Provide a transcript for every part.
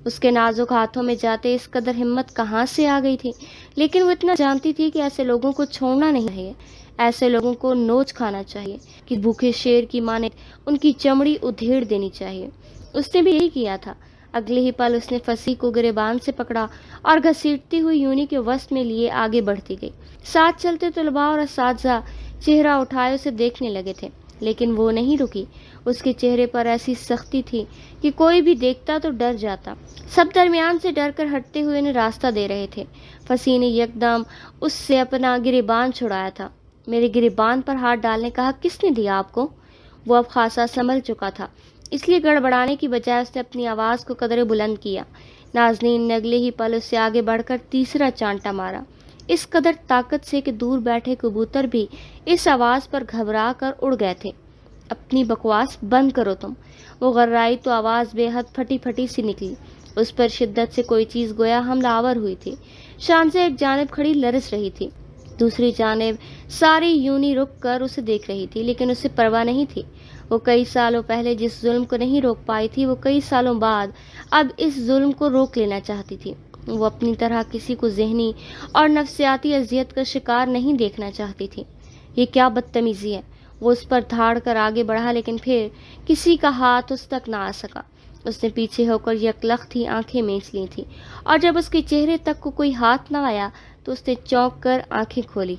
اس کے نازک ہاتھوں میں جاتے اس قدر ہمت کہاں سے آ گئی تھی، لیکن وہ اتنا جانتی تھی کہ ایسے لوگوں کو چھوڑنا نہیں چاہیے، ایسے لوگوں کو نوچ کھانا چاہیے کہ بھوکے شیر کی ماں نے ان کی چمڑی ادھیڑ دینی چاہیے۔ اس نے بھی یہی کیا تھا۔ اگلے ہی پل اس نے فصیح کو گریبان سے پکڑا اور گھسیٹتی ہوئی یونی کے وسط میں لیے آگے بڑھتی گئی۔ ساتھ چلتے طلباء اور اساتذہ چہرہ اٹھائے اسے دیکھنے لگے تھے، لیکن وہ نہیں رکی۔ اس کے چہرے پر ایسی سختی تھی کہ کوئی بھی دیکھتا تو ڈر جاتا۔ سب درمیان سے ڈر کر ہٹتے ہوئے انہیں راستہ دے رہے تھے۔ فصیح نے یکدم اس سے اپنا گریبان چھڑایا تھا۔ میرے گریبان پر ہاتھ ڈالنے کا حق کس نے دیا آپ کو؟ وہ اب خاصا سنبھل چکا تھا، اس لیے گڑبڑانے کی بجائے اس نے اپنی آواز کو قدرے بلند کیا۔ نازنین نے اگلے ہی پل اس سے آگے بڑھ کر تیسرا چانٹا مارا، اس قدر طاقت سے کہ دور بیٹھے کبوتر بھی اس آواز پر گھبرا کر اڑ گئے تھے۔ اپنی بکواس بند کرو تم۔ وہ غرائی تو آواز بے حد پھٹی پھٹی سی نکلی۔ اس پر شدت سے کوئی چیز گویا حملہ آور ہوئی تھی۔ شان سے ایک جانب کھڑی لرز رہی تھی، دوسری جانب ساری یونی رک کر اسے دیکھ رہی تھی، لیکن اسے پرواہ نہیں تھی۔ وہ کئی سالوں پہلے جس ظلم کو نہیں روک پائی تھی، وہ کئی سالوں بعد اب اس ظلم کو روک لینا چاہتی تھی۔ وہ اپنی طرح کسی کو ذہنی اور نفسیاتی اذیت کا شکار نہیں دیکھنا چاہتی تھی۔ یہ کیا بدتمیزی ہے! وہ اس پر دھاڑ کر آگے بڑھا، لیکن پھر کسی کا ہاتھ اس تک نہ آ سکا۔ اس نے پیچھے ہو کر یکلخت ہی آنکھیں میچ لی تھیں، اور جب اس کے چہرے تک کو کوئی ہاتھ نہ آیا تو اس نے چونک کر آنکھیں کھولی۔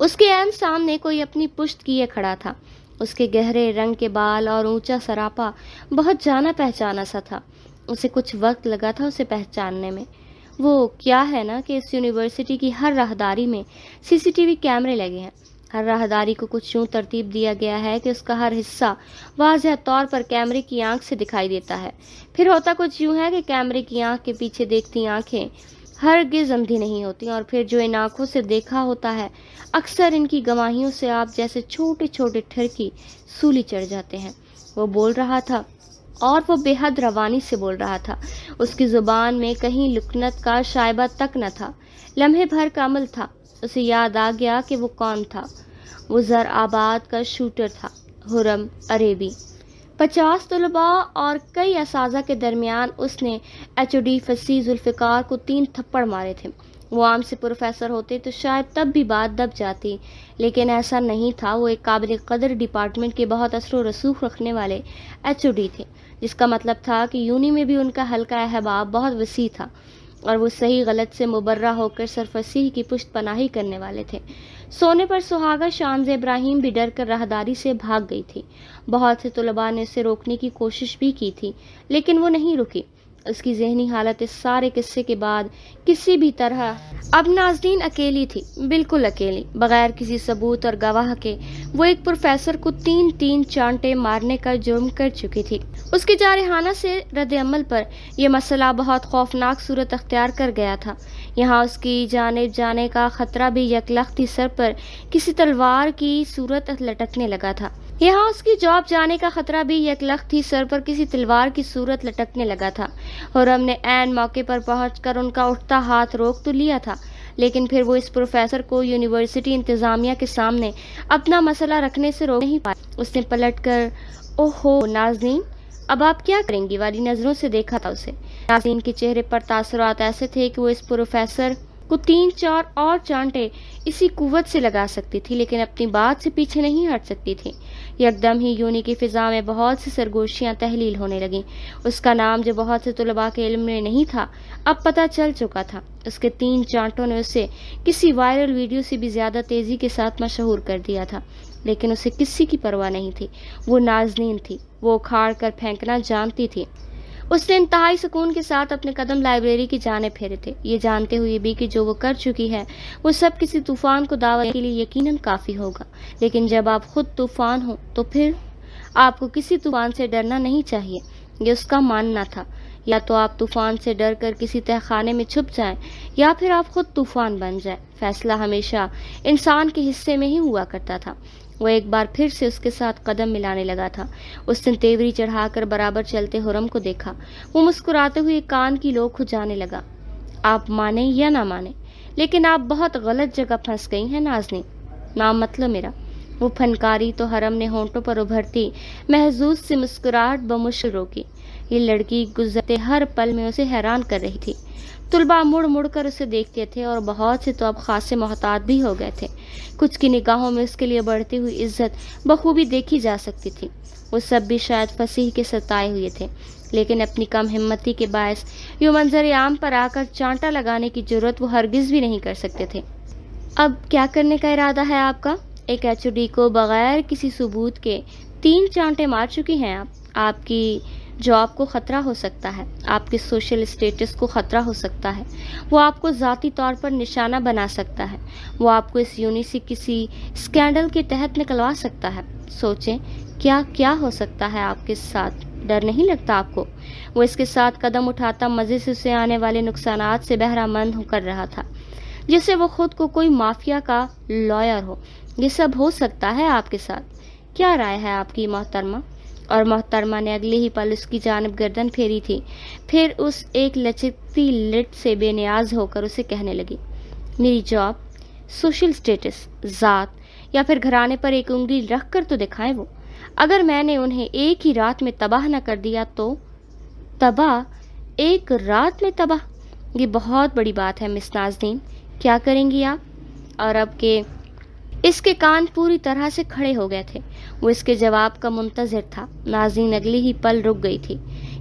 اس کے عین سامنے کوئی اپنی پشت کیے کھڑا تھا۔ اس کے گہرے رنگ کے بال اور اونچا سراپا بہت جانا پہچانا سا تھا۔ اسے کچھ وقت لگا تھا اسے پہچاننے میں۔ وہ کیا ہے نا کہ اس یونیورسٹی کی ہر راہداری میں سی سی ٹی وی کیمرے لگے ہیں۔ ہر راہداری کو کچھ یوں ترتیب دیا گیا ہے کہ اس کا ہر حصہ واضح طور پر کیمرے کی آنکھ سے دکھائی دیتا ہے۔ پھر ہوتا کچھ یوں ہے کہ کیمرے کی آنکھ کے پیچھے دیکھتی آنکھیں ہرگز اندھی نہیں ہوتی، اور پھر جو ان آنکھوں سے دیکھا ہوتا ہے اکثر ان کی گواہیوں سے آپ جیسے چھوٹے چھوٹے ٹھرکی سولی چڑھ جاتے ہیں۔ وہ بول رہا تھا، اور وہ بے حد روانی سے بول رہا تھا۔ اس کی زبان میں کہیں لکنت کا شائبہ تک نہ تھا۔ لمحے بھر کا عمل تھا، اسے یاد آ گیا کہ وہ کون تھا۔ وہ زر آباد کا شوٹر تھا، خرم عریبی۔ 50 طلباء اور کئی اساتذہ کے درمیان اس نے ایچ او ڈی فصیح ذوالفقار کو 3 تھپڑ مارے تھے۔ وہ عام سے پروفیسر ہوتے تو شاید تب بھی بات دب جاتی، لیکن ایسا نہیں تھا۔ وہ ایک قابل قدر ڈپارٹمنٹ کے بہت اثر و رسوخ رکھنے والے ایچ او ڈی تھے، جس کا مطلب تھا کہ یونی میں بھی ان کا حلقہ احباب بہت وسیع تھا، اور وہ صحیح غلط سے مبرہ ہو کر سر فصیح کی پشت پناہی کرنے والے تھے۔ سونے پر سہاگا شانز ابراہیم بھی ڈر کر راہداری سے بھاگ گئی تھی۔ بہت سے طلباء نے اسے روکنے کی کوشش بھی کی تھی، لیکن وہ نہیں رکی۔ اس کی ذہنی حالت اس سارے قصے کے بعد کسی بھی طرح اب نازنین اکیلی تھی، بالکل اکیلی، بغیر کسی ثبوت اور گواہ کے۔ وہ ایک پروفیسر کو 3 چانٹے مارنے کا جرم کر چکی تھی۔ اس کے جارحانہ سے رد عمل پر یہ مسئلہ بہت خوفناک صورت اختیار کر گیا تھا۔ یہاں اس کی جانب جانے کا خطرہ بھی یکلخت ہی سر پر کسی تلوار کی صورت لٹکنے لگا تھا۔ یہاں اس کی جاب جانے کا خطرہ بھی یکلخت ہی سر پر کسی تلوار کی صورت لٹکنے لگا تھا۔ خرم نے عین موقع پر پہنچ کر ان کا اٹھتا ہاتھ روک تو لیا تھا، لیکن پھر وہ اس پروفیسر کو یونیورسٹی انتظامیہ کے سامنے اپنا مسئلہ رکھنے سے روک نہیں پایا۔ اس نے پلٹ کر اوہو نازنین، اب آپ کیا کریں گی والی نظروں سے دیکھا تھا اسے۔ نازنین کے چہرے پر تاثرات ایسے تھے کہ وہ اس پروفیسر کو 3-4 اور چانٹے اسی قوت سے لگا سکتی تھی، لیکن اپنی بات سے پیچھے نہیں ہٹ سکتی تھی۔ یکدم ہی یونی کی فضا میں بہت سی سرگوشیاں تحلیل ہونے لگیں۔ اس کا نام جو بہت سے طلباء کے علم میں نہیں تھا، اب پتہ چل چکا تھا۔ اس کے 3 چانٹوں نے اسے کسی وائرل ویڈیو سے بھی زیادہ تیزی کے ساتھ مشہور کر دیا تھا، لیکن اسے کسی کی پرواہ نہیں تھی۔ وہ نازنین تھی، وہ اکھاڑ کر پھینکنا جانتی تھی۔ اس نے انتہائی سکون کے ساتھ اپنے قدم لائبریری کی جانب پھیرے تھے، یہ جانتے ہوئے بھی کہ جو وہ کر چکی ہے وہ سب کسی طوفان کو دعوت کے لیے یقیناً کافی ہوگا۔ لیکن جب آپ خود طوفان ہو تو پھر آپ کو کسی طوفان سے ڈرنا نہیں چاہیے، یہ اس کا ماننا تھا۔ یا تو آپ طوفان سے ڈر کر کسی تہہ خانے میں چھپ جائیں، یا پھر آپ خود طوفان بن جائیں۔ فیصلہ ہمیشہ انسان کے حصے میں ہی ہوا کرتا تھا۔ وہ ایک بار پھر سے اس کے ساتھ قدم ملانے لگا تھا۔ اس نے تیوری چڑھا کر برابر چلتے خرم کو دیکھا۔ وہ مسکراتے ہوئے کان کی لو کھجانے لگا۔ آپ مانیں یا نہ مانیں، لیکن آپ بہت غلط جگہ پھنس گئی ہیں نازنین، نام مطلب میرا۔ وہ پھنکاری تو حرم نے ہونٹوں پر ابھرتی محظوظ سی مسکراہٹ بمشکل روکی۔ یہ لڑکی گزرتے ہر پل میں اسے حیران کر رہی تھی۔ طلباء مڑ مڑ کر اسے دیکھتے تھے اور بہت سے تو اب خاصے محتاط بھی ہو گئے تھے۔ کچھ کی نگاہوں میں اس کے لیے بڑھتی ہوئی عزت بخوبی دیکھی جا سکتی تھی۔ وہ سب بھی شاید فصیح کے ستائے ہوئے تھے، لیکن اپنی کم ہمتی کے باعث یوں منظر عام پر آ کر چانٹا لگانے کی جرت وہ ہرگز بھی نہیں کر سکتے تھے۔ اب کیا کرنے کا ارادہ ہے آپ کا؟ ایک ایچ او ڈی کو بغیر کسی ثبوت کے 3 چانٹے مار چکی ہیں آپ کی جاب کو خطرہ ہو سکتا ہے، آپ کے سوشل اسٹیٹس کو خطرہ ہو سکتا ہے، وہ آپ کو ذاتی طور پر نشانہ بنا سکتا ہے، وہ آپ کو اس یونی سے کسی اسکینڈل کے تحت نکلوا سکتا ہے۔ سوچیں کیا کیا ہو سکتا ہے آپ کے ساتھ، ڈر نہیں لگتا آپ کو؟ وہ اس کے ساتھ قدم اٹھاتا مزے سے اسے آنے والے نقصانات سے بہرہ مند کر رہا تھا، جسے وہ خود کو کوئی مافیا کا لائر ہو۔ یہ سب ہو سکتا ہے آپ کے ساتھ، کیا رائے ہے آپ کی محترمہ؟ اور محترمہ نے اگلے ہی پل اس کی جانب گردن پھیری تھی، پھر اس ایک لچکتی لٹ سے بے نیاز ہو کر اسے کہنے لگی، میری جاب، سوشل سٹیٹس، ذات یا پھر گھرانے پر ایک انگلی رکھ کر تو دکھائیں وہ۔ اگر میں نے انہیں ایک ہی رات میں تباہ نہ کر دیا تو؟ تباہ؟ ایک رات میں تباہ؟ یہ بہت بڑی بات ہے مس نازنین، کیا کریں گی آپ؟ اور اب کہ اس کے کان پوری طرح سے کھڑے ہو گئے تھے، وہ اس کے جواب کا منتظر تھا۔ نازنین اگلی ہی پل رک گئی تھی،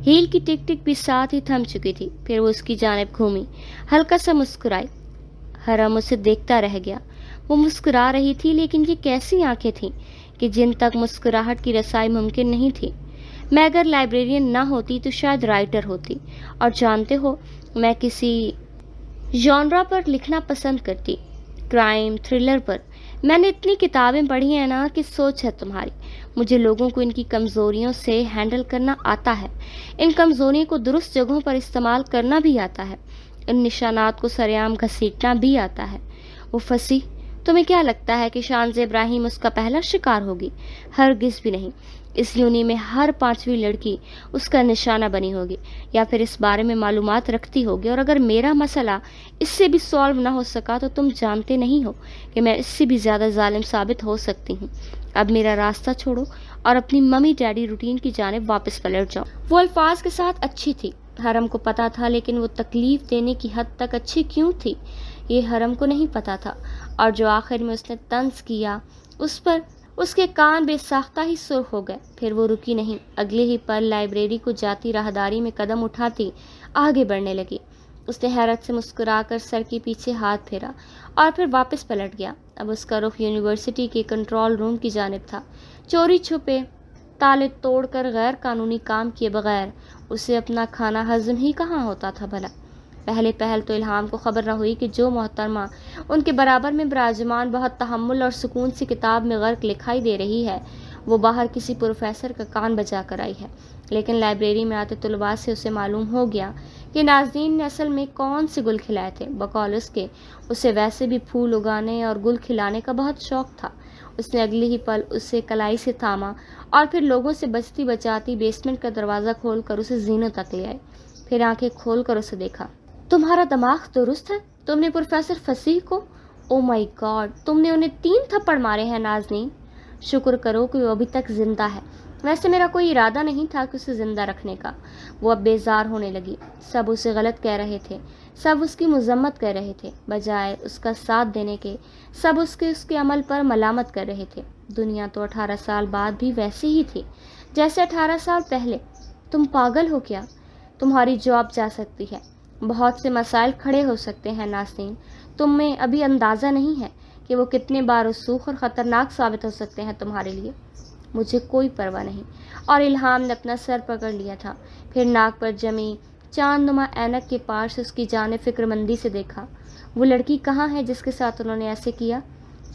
ہیل کی ٹک ٹک بھی ساتھ ہی تھم چکی تھی۔ پھر وہ اس کی جانب گھومی، ہلکا سا مسکرائی۔ حرم اسے دیکھتا رہ گیا۔ وہ مسکرا رہی تھی، لیکن یہ کیسی آنکھیں تھیں کہ جن تک مسکراہٹ کی رسائی ممکن نہیں تھی۔ میں اگر لائبریرین نہ ہوتی تو شاید رائٹر ہوتی، اور جانتے ہو میں کسی ژانرا پر لکھنا پسند کرتی، کرائم تھرلر پر۔ میں نے اتنی کتابیں پڑھی ہیں نا کہ سوچ ہے تمہاری۔ مجھے لوگوں کو ان کی کمزوریوں سے ہینڈل کرنا آتا ہے، ان کمزوریوں کو درست جگہوں پر استعمال کرنا بھی آتا ہے، ان نشانات کو سرعام گھسیٹنا بھی آتا ہے۔ وہ فصیح، تمہیں کیا لگتا ہے کہ شانز ابراہیم اس کا پہلا شکار ہوگی؟ ہرگز بھی نہیں۔ اس یونی میں ہر 5ویں لڑکی اس کا نشانہ بنی ہوگی، یا پھر اس بارے میں معلومات رکھتی ہوگی، اور اگر میرا مسئلہ اس سے بھی سالو نہ ہو سکا تو تم جانتے نہیں ہو کہ میں اس سے بھی زیادہ ظالم ثابت ہو سکتی ہوں۔ اب میرا راستہ چھوڑو اور اپنی ممی ڈیڈی روٹین کی جانب واپس پلٹ جاؤ۔ وہ الفاظ کے ساتھ اچھی تھی، حرم کو پتا تھا، لیکن وہ تکلیف دینے کی حد تک اچھی کیوں تھی یہ حرم کو نہیں پتا تھا، اور جو آخر میں اس نے طنز کیا اس پر اس کے کان بے ساختہ ہی سرخ ہو گئے۔ پھر وہ رکی نہیں، اگلے ہی پل لائبریری کو جاتی راہداری میں قدم اٹھاتی آگے بڑھنے لگی۔ اس نے حیرت سے مسکرا کر سر کے پیچھے ہاتھ پھیرا اور پھر واپس پلٹ گیا۔ اب اس کا رخ یونیورسٹی کے کنٹرول روم کی جانب تھا۔ چوری چھپے تالے توڑ کر غیر قانونی کام کیے بغیر اسے اپنا کھانا ہضم ہی کہاں ہوتا تھا بھلا؟ پہلے پہل تو الہام کو خبر نہ ہوئی کہ جو محترمہ ان کے برابر میں براجمان بہت تحمل اور سکون سے کتاب میں غرق لکھائی دے رہی ہے وہ باہر کسی پروفیسر کا کان بجا کر آئی ہے، لیکن لائبریری میں آتے طلباء سے اسے معلوم ہو گیا کہ نازنین نے اصل میں کون سے گل کھلائے تھے۔ بقول اس کے اسے ویسے بھی پھول اگانے اور گل کھلانے کا بہت شوق تھا۔ اس نے اگلے ہی پل اسے کلائی سے تھاما اور پھر لوگوں سے بچتی بچاتی بیسمنٹ کا دروازہ کھول کر اسے زینوں تک لے آئے۔ پھر آنکھیں کھول کر اسے دیکھا۔ تمہارا دماغ درست ہے؟ تم نے پروفیسر فصیح کو، او مائی گاڈ، تم نے انہیں 3 تھپڑ مارے ہیں نازنین۔ شکر کرو کہ وہ ابھی تک زندہ ہے، ویسے میرا کوئی ارادہ نہیں تھا کہ اسے زندہ رکھنے کا۔ وہ اب بیزار ہونے لگی۔ سب اسے غلط کہہ رہے تھے، سب اس کی مذمت کر رہے تھے، بجائے اس کا ساتھ دینے کے سب اس کے عمل پر ملامت کر رہے تھے۔ دنیا تو 18 سال بعد بھی ویسی ہی تھی جیسے 18 سال پہلے۔ تم پاگل ہو کیا؟ تمہاری جاب جا سکتی ہے، بہت سے مسائل کھڑے ہو سکتے ہیں نازنین، تم میں ابھی اندازہ نہیں ہے کہ وہ کتنے بارسوخ اور خطرناک ثابت ہو سکتے ہیں تمہارے لیے۔ مجھے کوئی پرواہ نہیں۔ اور الہام نے اپنا سر پکڑ لیا تھا، پھر ناک پر جمی چاند نما اینک کے پاس اس کی جانب فکر مندی سے دیکھا۔ وہ لڑکی کہاں ہے جس کے ساتھ انہوں نے ایسے کیا؟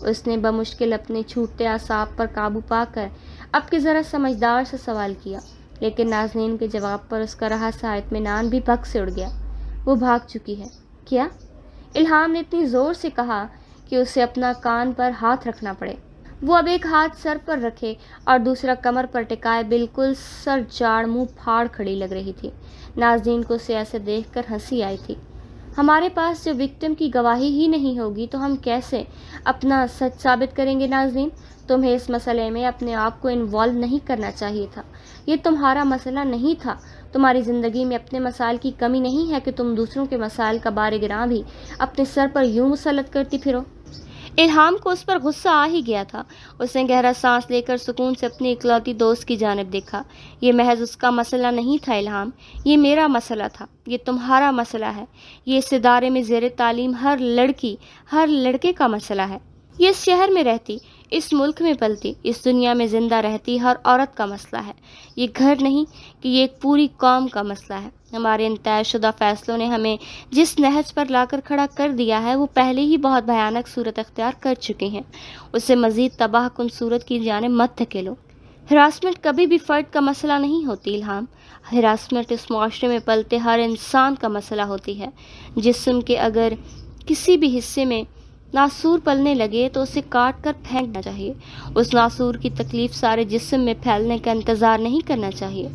اس نے بمشکل اپنے چھوٹتے اعصاب پر قابو پا کر اب کے ذرا سمجھدار سے سوال کیا، لیکن نازنین کے جواب پر اس کا رہا سا اطمینان بھی بھگ سے اڑ گیا۔ وہ بھاگ چکی ہے۔ کیا؟ الہام نے اتنی زور سے کہا کہ اسے اپنا کان پر ہاتھ رکھنا پڑے۔ وہ اب ایک ہاتھ سر پر رکھے اور دوسرا کمر پر ٹکائے بالکل سر جاڑ منہ پھاڑ کھڑی لگ رہی تھی۔ نازنین کو اسے ایسے دیکھ کر ہنسی آئی تھی۔ ہمارے پاس جو وکٹم کی گواہی ہی نہیں ہوگی تو ہم کیسے اپنا سچ ثابت کریں گے؟ نازنین، تمہیں اس مسئلے میں اپنے آپ کو انوالو نہیں کرنا چاہیے تھا، یہ تمہارا مسئلہ نہیں تھا، تمہاری زندگی میں اپنے مسائل کی کمی نہیں ہے کہ تم دوسروں کے مسائل کا بار گراں بھی اپنے سر پر یوں مسلط کرتی پھرو۔ الہام کو اس پر غصہ آ ہی گیا تھا۔ اس نے گہرا سانس لے کر سکون سے اپنی اکلوتی دوست کی جانب دیکھا۔ یہ محض اس کا مسئلہ نہیں تھا الہام، یہ میرا مسئلہ تھا، یہ تمہارا مسئلہ ہے، یہ اس ادارے میں زیر تعلیم ہر لڑکی ہر لڑکے کا مسئلہ ہے، یہ اس شہر میں رہتی، اس ملک میں پلتی، اس دنیا میں زندہ رہتی ہر عورت کا مسئلہ ہے۔ یہ گھر نہیں کہ یہ ایک پوری قوم کا مسئلہ ہے۔ ہمارے ان طے شدہ فیصلوں نے ہمیں جس نہج پر لا کر کھڑا کر دیا ہے وہ پہلے ہی بہت بھیانک صورت اختیار کر چکے ہیں، اسے مزید تباہ کن صورت کی جانب مت دھکیلو۔ ہراسمنٹ کبھی بھی فرد کا مسئلہ نہیں ہوتی الہام، ہراسمنٹ اس معاشرے میں پلتے ہر انسان کا مسئلہ ہوتی ہے۔ جسم کے اگر کسی بھی حصے میں ناسور پلنے لگے تو اسے کاٹ کر پھینکنا چاہیے، اس ناسور کی تکلیف سارے جسم میں پھیلنے کا انتظار نہیں کرنا چاہیے،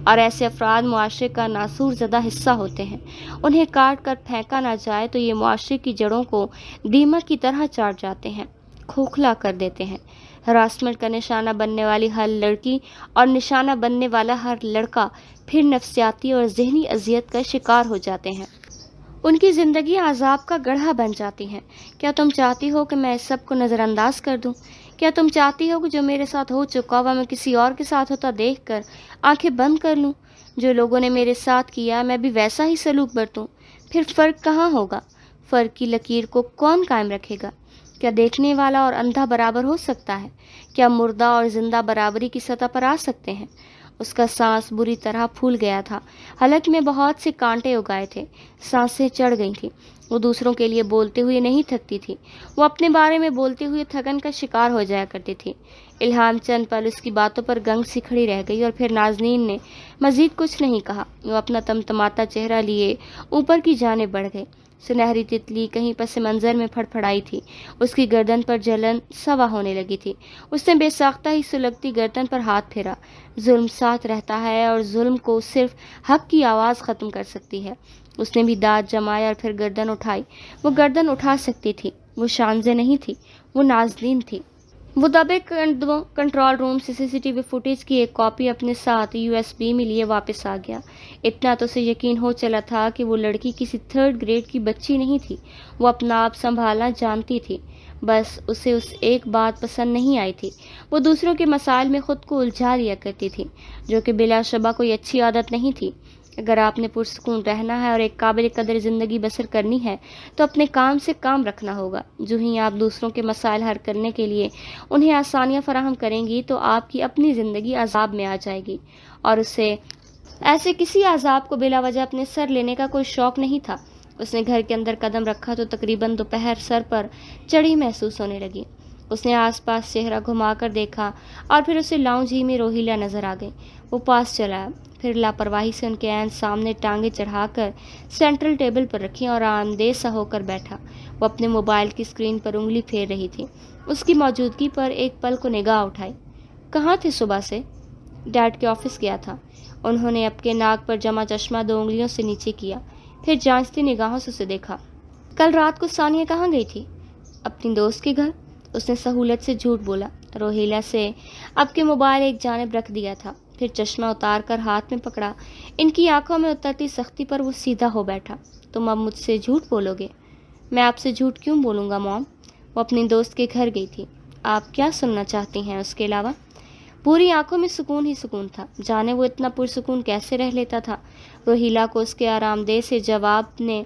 اور ایسے افراد معاشرے کا ناسور زدہ حصہ ہوتے ہیں، انہیں کاٹ کر پھینکا نہ جائے تو یہ معاشرے کی جڑوں کو دیمک کی طرح چاٹ جاتے ہیں، کھوکھلا کر دیتے ہیں۔ ہراسمنٹ کا نشانہ بننے والی ہر لڑکی اور نشانہ بننے والا ہر لڑکا پھر نفسیاتی اور ذہنی اذیت کا شکار ہو جاتے ہیں، ان کی زندگی عذاب کا گڑھا بن جاتی ہیں۔ کیا تم چاہتی ہو کہ میں اس سب کو نظر انداز کر دوں؟ کیا تم چاہتی ہو کہ جو میرے ساتھ ہو چکا ہوا میں کسی اور کے ساتھ ہوتا دیکھ کر آنکھیں بند کر لوں؟ جو لوگوں نے میرے ساتھ کیا میں بھی ویسا ہی سلوک برتوں؟ پھر فرق کہاں ہوگا؟ فرق کی لکیر کو کون قائم رکھے گا؟ کیا دیکھنے والا اور اندھا برابر ہو سکتا ہے؟ کیا مردہ اور زندہ برابری کی سطح پر آ سکتے ہیں؟ اس کا سانس بری طرح پھول گیا تھا، حلق میں بہت سے کانٹے اگائے تھے، سانسیں چڑھ گئی تھیں۔ وہ دوسروں کے لیے بولتے ہوئے نہیں تھکتی تھی، وہ اپنے بارے میں بولتے ہوئے تھکن کا شکار ہو جایا کرتی تھی۔ الہام چند پل اس کی باتوں پر گنگ سی کھڑی رہ گئی اور پھر نازنین نے مزید کچھ نہیں کہا۔ وہ اپنا تمتماتا چہرہ لیے اوپر کی جانب بڑھ گئے۔ سنہری تتلی کہیں پس منظر میں پھڑ پھڑائی تھی، اس کی گردن پر جلن سوا ہونے لگی تھی۔ اس نے بے ساختہ ہی سلگتی گردن پر ہاتھ پھیرا۔ ظلم ساتھ رہتا ہے اور ظلم کو صرف حق کی آواز ختم کر سکتی ہے۔ اس نے بھی دانت جمائے اور پھر گردن اٹھائی۔ وہ گردن اٹھا سکتی تھی، وہ شانزے نہیں تھی، وہ نازنین تھی۔ وہ دبے قدموں کنٹرول روم سے سی سی ٹی وی فوٹیج کی ایک کاپی اپنے ساتھ یو ایس بی میں لیے واپس آ گیا۔ اتنا تو اسے یقین ہو چلا تھا کہ وہ لڑکی کسی 3rd گریڈ کی بچی نہیں تھی، وہ اپنا آپ سنبھالنا جانتی تھی، بس اسے ایک بات پسند نہیں آئی تھی، وہ دوسروں کے مسائل میں خود کو الجھا لیا کرتی تھی، جو کہ بلا شبہ کوئی اچھی عادت نہیں تھی۔ اگر آپ نے پرسکون رہنا ہے اور ایک قابل قدر زندگی بسر کرنی ہے تو اپنے کام سے کام رکھنا ہوگا۔ جو ہی آپ دوسروں کے مسائل حل کرنے کے لیے انہیں آسانیاں فراہم کریں گی تو آپ کی اپنی زندگی عذاب میں آ جائے گی، اور اسے ایسے کسی عذاب کو بلا وجہ اپنے سر لینے کا کوئی شوق نہیں تھا۔ اس نے گھر کے اندر قدم رکھا تو تقریباً دوپہر سر پر چڑھی محسوس ہونے لگی۔ اس نے آس پاس چہرہ گھما کر دیکھا اور پھر اسے لاؤنج ہی میں روہیلا نظر آ گئی۔ وہ پاس چلا، پھر لاپرواہی سے ان کے عین سامنے ٹانگیں چڑھا کر سینٹرل ٹیبل پر رکھی اور آرامدہ سا ہو کر بیٹھا۔ وہ اپنے موبائل کی اسکرین پر انگلی پھیر رہی تھی۔ اس کی موجودگی پر ایک پل کو نگاہ اٹھائی۔ کہاں تھے صبح سے؟ ڈیڈ کے آفس گیا تھا۔ انہوں نے اب کے ناک پر جمع چشمہ 2 انگلیوں سے نیچے کیا، پھر جانچتی نگاہوں سے اسے دیکھا۔ کل رات کو ثانیہ کہاں گئی تھی؟ اپنی دوست کے گھر، اس نے سہولت سے جھوٹ بولا۔ روہیلا سے اب کے موبائل ایک جانب رکھ دیا تھا، پھر چشمہ اتار کر ہاتھ میں پکڑا۔ ان کی آنکھوں میں اترتی سختی پر وہ سیدھا ہو بیٹھا۔ تم اب مجھ سے جھوٹ بولو گے؟ میں آپ سے جھوٹ کیوں بولوں گا موم؟ وہ اپنی دوست کے گھر گئی تھی۔ آپ کیا سننا چاہتی ہیں اس کے علاوہ؟ پوری آنکھوں میں سکون ہی سکون تھا، جانے وہ اتنا پرسکون کیسے رہ لیتا تھا۔ روہیلا کو اس کے آرام دہ سے جواب نے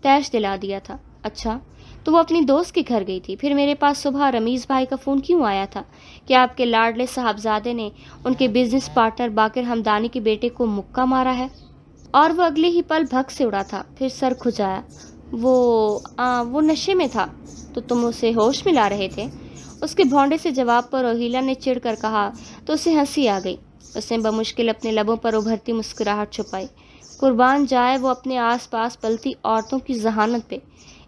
تیش دلا دیا تھا۔ اچھا، تو وہ اپنی دوست کے گھر گئی تھی، پھر میرے پاس صبح رمیز بھائی کا فون کیوں آیا تھا کہ آپ کے لاڈلے صاحبزادے نے ان کے بزنس پارٹنر باقر ہمدانی کے بیٹے کو مکہ مارا ہے؟ اور وہ اگلے ہی پل بھگ سے اڑا تھا، پھر سر کھجایا۔ وہ نشے میں تھا، تو تم اسے ہوش میں لا رہے تھے؟ اس کے بھونڈے سے جواب پر روہیلا نے چڑھ کر کہا تو اسے ہنسی آ گئی۔ اس نے بمشکل اپنے لبوں پر ابھرتی مسکراہٹ چھپائی۔ قربان جائے وہ اپنے آس پاس پلتی عورتوں کی ذہانت پہ۔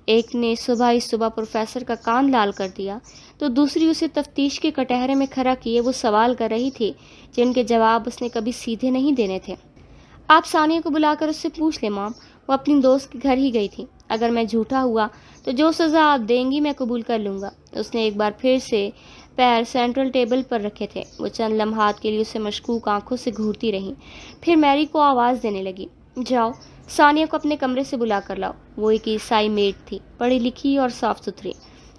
ایک نے صبح پروفیسر کا کان لال کر دیا تو دوسری اسے تفتیش کے کٹہرے میں کھڑا کیے وہ سوال کر رہی تھی جن کے جواب اس نے کبھی سیدھے نہیں دینے تھے۔ آپ ثانیہ کو بلا کر اس سے پوچھ لیں مام، وہ اپنی دوست کے گھر ہی گئی تھی۔ اگر میں جھوٹا ہوا تو جو سزا آپ دیں گی میں قبول کر لوں گا۔ اس نے ایک بار پھر سے پیر سینٹرل ٹیبل پر رکھے تھے۔ وہ چند لمحات کے لیے اسے مشکوک آنکھوں سے گھورتی رہی، پھر میری کو آواز دینے لگی، جاؤ ثانیہ کو اپنے کمرے سے بلا کر لاؤ۔ وہ ایک عیسائی میڈ تھی، پڑھی لکھی اور صاف ستھری۔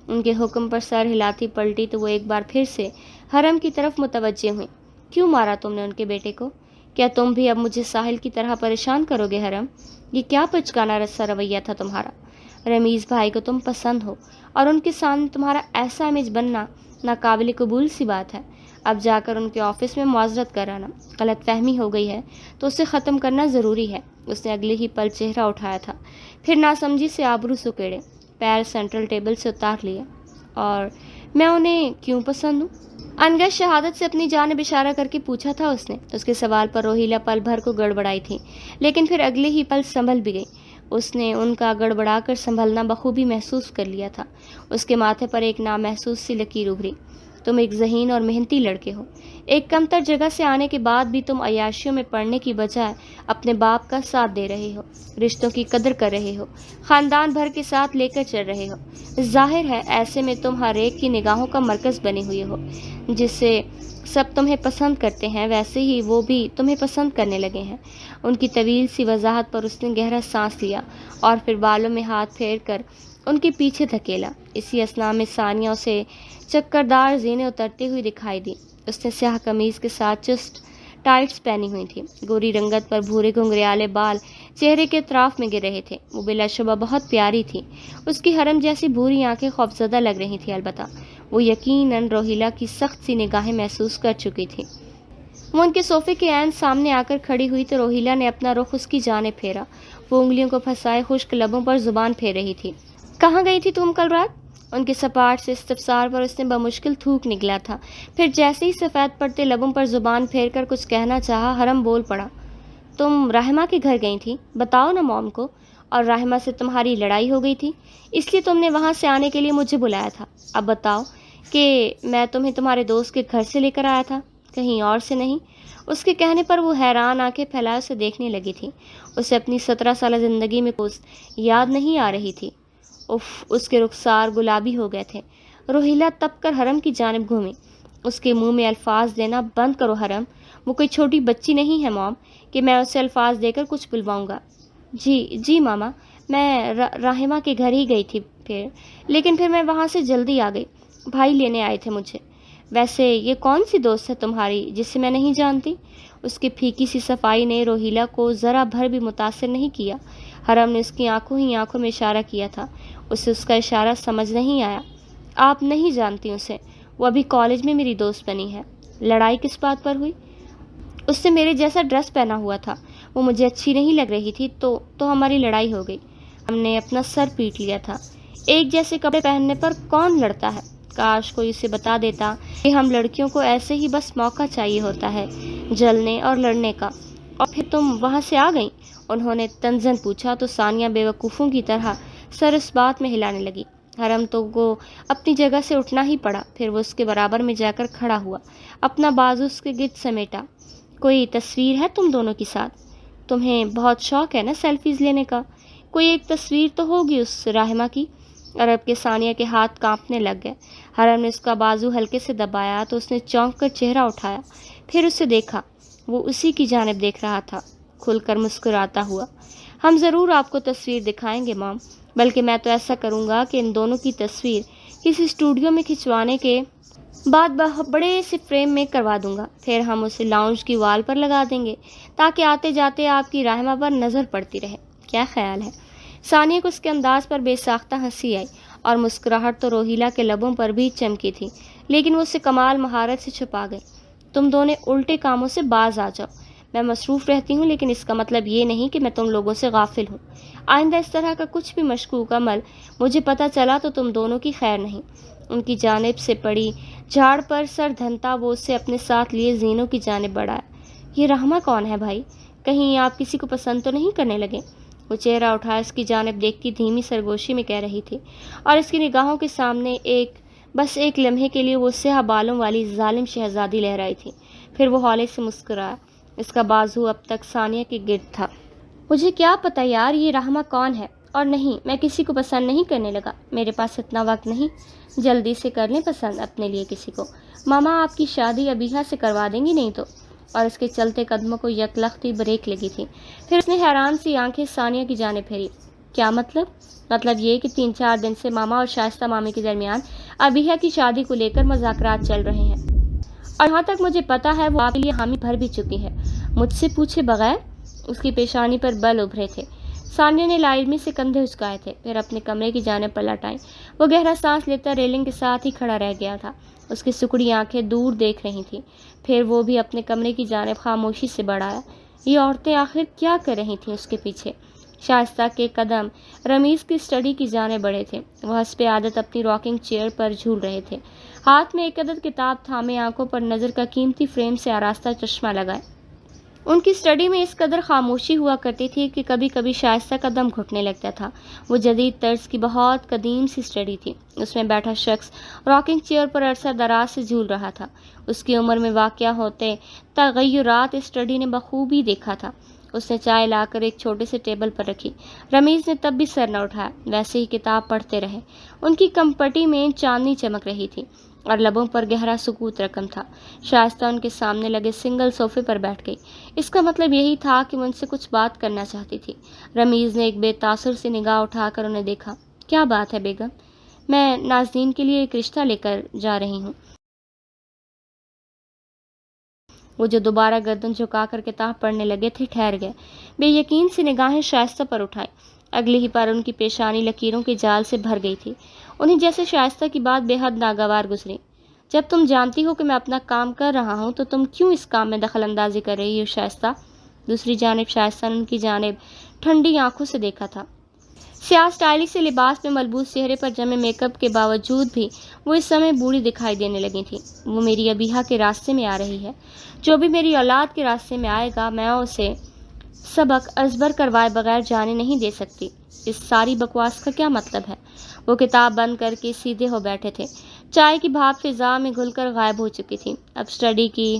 ان کے حکم پر سر ہلاتی پلٹی تو وہ ایک بار پھر سے حرم کی طرف متوجہ ہوئیں۔ کیوں مارا تم نے ان کے بیٹے کو؟ کیا تم بھی اب مجھے ساحل کی طرح پریشان کرو گے حرم؟ یہ کیا پچکانا رسا رویہ تھا تمہارا؟ رمیز بھائی کو تم پسند ہو اور ان کے سامنے تمہارا ایسا امیج بننا ناقابل قبول سی بات ہے۔ اب جا کر ان کے آفس میں معذرت کرانا۔ غلط فہمی ہو گئی ہے تو اسے ختم کرنا ضروری ہے۔ اس نے اگلے ہی پل چہرہ اٹھایا تھا، پھر ناسمجھی سے آبرو سکیڑے، پیر سینٹرل ٹیبل سے اتار لیے۔ اور میں انہیں کیوں پسند ہوں؟ انگشت شہادت سے اپنی جانب اشارہ کر کے پوچھا تھا اس نے۔ اس کے سوال پر روہیلا پل بھر کو گڑبڑائی تھی، لیکن پھر اگلے ہی پل سنبھل بھی گئی۔ اس نے ان کا گڑبڑا کر سنبھلنا بخوبی محسوس کر لیا تھا۔ اس کے ماتھے پر ایک نامحسوس سی لکیر ابھری۔ تم ایک ذہین اور محنتی لڑکے ہو۔ ایک کمتر جگہ سے آنے کے بعد بھی تم عیاشیوں میں پڑنے کی بجائے اپنے باپ کا ساتھ دے رہے ہو، رشتوں کی قدر کر رہے ہو، خاندان بھر کے ساتھ لے کر چل رہے ہو۔ ظاہر ہے ایسے میں تم ہر ایک کی نگاہوں کا مرکز بنے ہوئے ہو۔ جسے سب تمہیں پسند کرتے ہیں ویسے ہی وہ بھی تمہیں پسند کرنے لگے ہیں۔ ان کی طویل سی وضاحت پر اس نے گہرا سانس لیا اور پھر بالوں میں ہاتھ پھیر کر ان کے پیچھے دھکیلا۔ اسی اثنا میں ثانیہ اسے چکردار زینے اترتی ہوئی دکھائی دی۔ اس نے سیاہ قمیض کے ساتھ چست ٹائٹس پہنی ہوئی تھی۔ گوری رنگت پر بھورے گھنگریالے بال چہرے کے اطراف میں گر رہے تھے۔ وہ بلا شبہ بہت پیاری تھی۔ اس کی حرم جیسی بھوری آنکھیں خوفزدہ لگ رہی تھیں، البتہ وہ یقیناً روہیلا کی سخت سی نگاہیں محسوس کر چکی تھی۔ وہ ان کے صوفے کے عین سامنے آ کر کھڑی ہوئی تو روہیلا نے اپنا رخ اس کی جانب پھیرا۔ وہ انگلیوں کو پھنسائے خشک لبوں پر زبان پھیر رہی تھی۔ کہاں گئی تھی تم کل رات؟ ان کے سپاٹ سے استفسار پر اس نے بمشکل تھوک نکلا تھا، پھر جیسے ہی سفید پڑتے لبوں پر زبان پھیر کر کچھ کہنا چاہا، حرم بول پڑا، تم راہمہ کے گھر گئی تھی؟ بتاؤ نا موم کو۔ اور راہمہ سے تمہاری لڑائی ہو گئی تھی، اس لیے تم نے وہاں سے آنے کے لیے مجھے بلایا تھا۔ اب بتاؤ کہ میں تمہیں تمہارے دوست کے گھر سے لے کر آیا تھا، کہیں اور سے نہیں؟ اس کے کہنے پر وہ حیران آنکھیں پھیلائے اسے دیکھنے لگی تھی۔ اسے اپنی 17 سالہ زندگی میں کچھ یاد نہیں آ رہی تھی۔ اف، اس کے رخسار گلابی ہو گئے تھے۔ روہیلا تپ کر حرم کی جانب گھومی۔ اس کے منہ میں الفاظ دینا بند کرو حرم، وہ کوئی چھوٹی بچی نہیں ہے موم کہ میں اسے الفاظ دے کر کچھ بلواؤں گا۔ جی ماما، میں راہمہ کے گھر ہی گئی تھی لیکن پھر میں وہاں سے جلدی آ گئی، بھائی لینے آئے تھے مجھے۔ ویسے یہ کون سی دوست ہے تمہاری جسے میں نہیں جانتی؟ اس کی پھیکی سی صفائی نے روہیلا کو ذرا بھر بھی متاثر نہیں کیا۔ حرم نے اس کی آنکھوں میں اشارہ کیا تھا۔ اسے اس کا اشارہ سمجھ نہیں آیا۔ آپ نہیں جانتی اسے، وہ ابھی کالج میں میری دوست بنی ہے۔ لڑائی کس بات پر ہوئی؟ اس نے میرے جیسا ڈریس پہنا ہوا تھا، وہ مجھے اچھی نہیں لگ رہی تھی تو ہماری لڑائی ہو گئی۔ ہم نے اپنا سر پیٹ لیا تھا۔ ایک جیسے کپڑے پہننے پر کون لڑتا ہے؟ کاش کوئی اسے بتا دیتا کہ ہم لڑکیوں کو ایسے ہی بس موقع چاہیے ہوتا ہے جلنے اور لڑنے کا۔ اور پھر تم وہاں سے آ گئیں؟ انہوں نے تنزن پوچھا تو ثانیہ بے وقوفوں کی طرح سر اس بات میں ہلانے لگی۔ حرم تو کو اپنی جگہ سے اٹھنا ہی پڑا، پھر وہ اس کے برابر میں جا کر کھڑا ہوا، اپنا بازو اس کے گرد سمیٹا۔ کوئی تصویر ہے تم دونوں کے ساتھ؟ تمہیں بہت شوق ہے نا سیلفیز لینے کا؟ کوئی ایک تصویر تو ہوگی اس راہمہ کی؟ عرب کے ثانیہ کے ہاتھ کانپنے لگ گئے۔ حرم نے اس کا بازو ہلکے سے دبایا تو اس نے چونک کر چہرہ اٹھایا، پھر اسے دیکھا۔ وہ اسی کی جانب دیکھ رہا تھا، کھل کر مسکراتا ہوا۔ ہم ضرور آپ کو تصویر دکھائیں گے مام، بلکہ میں تو ایسا کروں گا کہ ان دونوں کی تصویر کسی اسٹوڈیو میں کھنچوانے کے بعد بڑے سے فریم میں کروا دوں گا، پھر ہم اسے لاؤنج کی وال پر لگا دیں گے تاکہ آتے جاتے آپ کی راہمہ پر نظر پڑتی رہے۔ کیا خیال ہے؟ ثانیہ کو اس کے انداز پر بے ساختہ ہنسی آئی اور مسکراہٹ تو روہیلا کے لبوں پر بھی چمکی تھی، لیکن وہ اسے کمال مہارت سے چھپا گئی۔ تم دونوں الٹے کاموں سے باز آ جاؤ۔ میں مصروف رہتی ہوں لیکن اس کا مطلب یہ نہیں کہ میں تم لوگوں سے غافل ہوں۔ آئندہ اس طرح کا کچھ بھی مشکوک عمل مجھے پتہ چلا تو تم دونوں کی خیر نہیں۔ ان کی جانب سے پڑی جھاڑ پر سر دھنتا وہ اسے اپنے ساتھ لیے زینوں کی جانب بڑھایا۔ یہ راہمہ کون ہے بھائی؟ کہیں آپ کسی کو پسند تو نہیں کرنے لگے؟ وہ چہرہ اٹھائے اس کی جانب دیکھتی دھیمی سرگوشی میں کہہ رہی تھی، اور اس کی نگاہوں کے سامنے بس ایک لمحے کے لیے وہ سیاہ بالوں والی ظالم شہزادی لہرائی تھی۔ پھر وہ ہولے سے مسکرایا۔ اس کا بازو اب تک ثانیہ کے گرد تھا۔ مجھے کیا پتہ یار یہ راہمہ کون ہے؟ اور نہیں، میں کسی کو پسند نہیں کرنے لگا، میرے پاس اتنا وقت نہیں، جلدی سے کر لیں پسند اپنے لیے کسی کو، ماما آپ کی شادی ابیحہ سے کروا دیں گی نہیں تو؟ اور اس کے چلتے قدموں کو یکلختی بریک لگی تھی۔ پھر اس نے حیران سی آنکھیں ثانیہ کی جانب پھیری۔ کیا مطلب؟ مطلب یہ کہ 3-4 دن سے ماما اور شائستہ مامی کے درمیان ابیحہ کی شادی کو لے کر مذاکرات چل رہے ہیں، اور جہاں تک مجھے پتا ہے وہ آپ کے لیے حامی بھر بھی چکی ہے، مجھ سے پوچھے بغیر۔ اس کی پیشانی پر بل ابھرے تھے۔ ثانیہ نے لاعلمی سے کندھے اچکائے تھے، پھر اپنے کمرے کی جانب پلٹ آئی۔ وہ گہرا سانس لیتا ریلنگ کے ساتھ ہی کھڑا رہ گیا تھا، اس کی سکڑی آنکھیں دور دیکھ رہی تھیں۔ پھر وہ بھی اپنے کمرے کی جانب خاموشی سے بڑھ آیا۔ یہ عورتیں آخر کیا کر رہی تھیں اس کے پیچھے؟ شائستہ کے قدم رمیز کی اسٹڈی کی جانب بڑھے تھے۔ وہ حسب عادت اپنی راکنگ چیئر پر جھول رہے تھے، ہاتھ میں ایک عدد کتاب تھامے، آنکھوں پر نظر کا قیمتی فریم سے آراستہ چشمہ لگائے۔ ان کی اسٹڈی میں اس قدر خاموشی ہوا کرتی تھی کہ کبھی کبھی شائستہ کا دم گھٹنے لگتا تھا۔ وہ جدید طرز کی بہت قدیم سی اسٹڈی تھی۔ اس میں بیٹھا شخص راکنگ چیئر پر عرصہ دراز سے جھول رہا تھا۔ اس کی عمر میں واقع ہوتے تغیرات اسٹڈی نے بخوبی دیکھا تھا۔ اس نے چائے لا کر ایک چھوٹے سے ٹیبل پر رکھی۔ رمیز نے تب بھی سر نہ اٹھایا، ویسے ہی کتاب پڑھتے رہے۔ ان کی کمپٹی میں چاندنی چمک رہی تھی اور لبوں پر گہرا سکوت رقم تھا۔ شائستہ ان کے سامنے لگے سنگل صوفے پر بیٹھ گئی۔ اس کا مطلب یہی تھا کہ وہ ان سے کچھ بات کرنا چاہتی تھی۔ رمیز نے ایک بے تاثر سے نگاہ اٹھا کر انہیں دیکھا۔ کیا بات ہے بیگم؟ میں نازنین کے لیے ایک رشتہ لے کر جا رہی ہوں۔ وہ جو دوبارہ گردن جھکا کر کتاب پڑھنے لگے تھے ٹھہر گئے، بے یقین سی نگاہیں شائستہ پر اٹھائیں۔ اگلے ہی پر ان کی پیشانی لکیروں کے جال سے بھر گئی تھی۔ انہیں جیسے شائستہ کی بات بے حد ناگوار گزری۔ جب تم جانتی ہو کہ میں اپنا کام کر رہا ہوں تو تم کیوں اس کام میں دخل اندازی کر رہی ہو شائستہ؟ دوسری جانب شائستہ نے ان کی جانب ٹھنڈی آنکھوں سے دیکھا تھا۔ سیاہ اسٹائلش سے لباس میں ملبوس چہرے پر جمے میک اپ کے باوجود بھی وہ اس سمے بوڑھی دکھائی دینے لگی تھی۔ وہ میری ابیحہ کے راستے میں آ رہی ہے۔ جو بھی میری اولاد کے راستے میں آئے گا میں اسے سبق ازبر کروائے بغیر جانے نہیں دے سکتی۔ اس ساری بکواس کا کیا مطلب ہے؟ وہ کتاب بند کر کے سیدھے ہو بیٹھے تھے۔ چائے کی بھاپ فضا میں گھل کر غائب ہو چکی تھی۔ اب اسٹڈی کی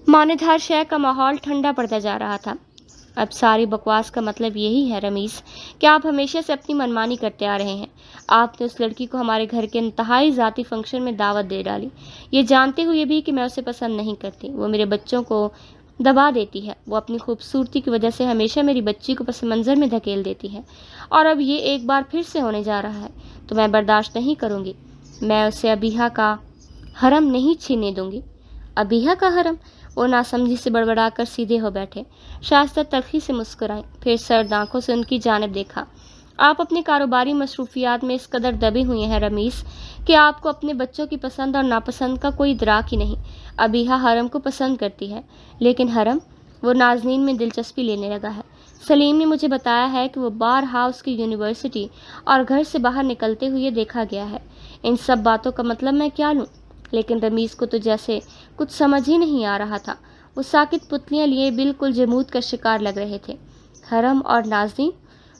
مانند ہر شے کا ماحول ٹھنڈا پڑتا جا رہا تھا۔ اب ساری بکواس کا مطلب یہی ہے رمیز کہ آپ ہمیشہ سے اپنی منمانی کرتے آ رہے ہیں۔ آپ نے اس لڑکی کو ہمارے گھر کے انتہائی ذاتی فنکشن میں دعوت دے ڈالی، یہ جانتے ہوئے بھی کہ میں اسے پسند نہیں کرتی۔ وہ میرے بچوں کو دبا دیتی ہے، وہ اپنی خوبصورتی کی وجہ سے ہمیشہ میری بچی کو پس منظر میں دھکیل دیتی ہے، اور اب یہ ایک بار پھر سے ہونے جا رہا ہے تو میں برداشت نہیں کروں گی۔ میں اسے ابیحہ کا حرم نہیں چھیننے دوں گی۔ ابیحہ کا حرم؟ وہ ناسمجھی سے بڑبڑا کر سیدھے ہو بیٹھے۔ شائستہ تلخی سے مسکرائی، پھر سرد آنکھوں سے ان کی جانب دیکھا۔ آپ اپنے کاروباری مصروفیات میں اس قدر دبے ہوئے ہیں رمیز کہ آپ کو اپنے بچوں کی پسند اور ناپسند کا کوئی ادراک ہی نہیں۔ ابیحہ حرم کو پسند کرتی ہے، لیکن حرم؟ وہ نازنین میں دلچسپی لینے لگا ہے۔ سلیم نے مجھے بتایا ہے کہ وہ بارہا اس کی یونیورسٹی اور گھر سے باہر نکلتے ہوئے دیکھا گیا ہے۔ ان سب باتوں کا مطلب میں کیا لوں؟ لیکن رمیز کو تو جیسے کچھ سمجھ ہی نہیں آ رہا تھا۔ وہ ساکت پتلیاں لیے بالکل جمود کا شکار لگ رہے تھے۔ حرم اور نازنین؟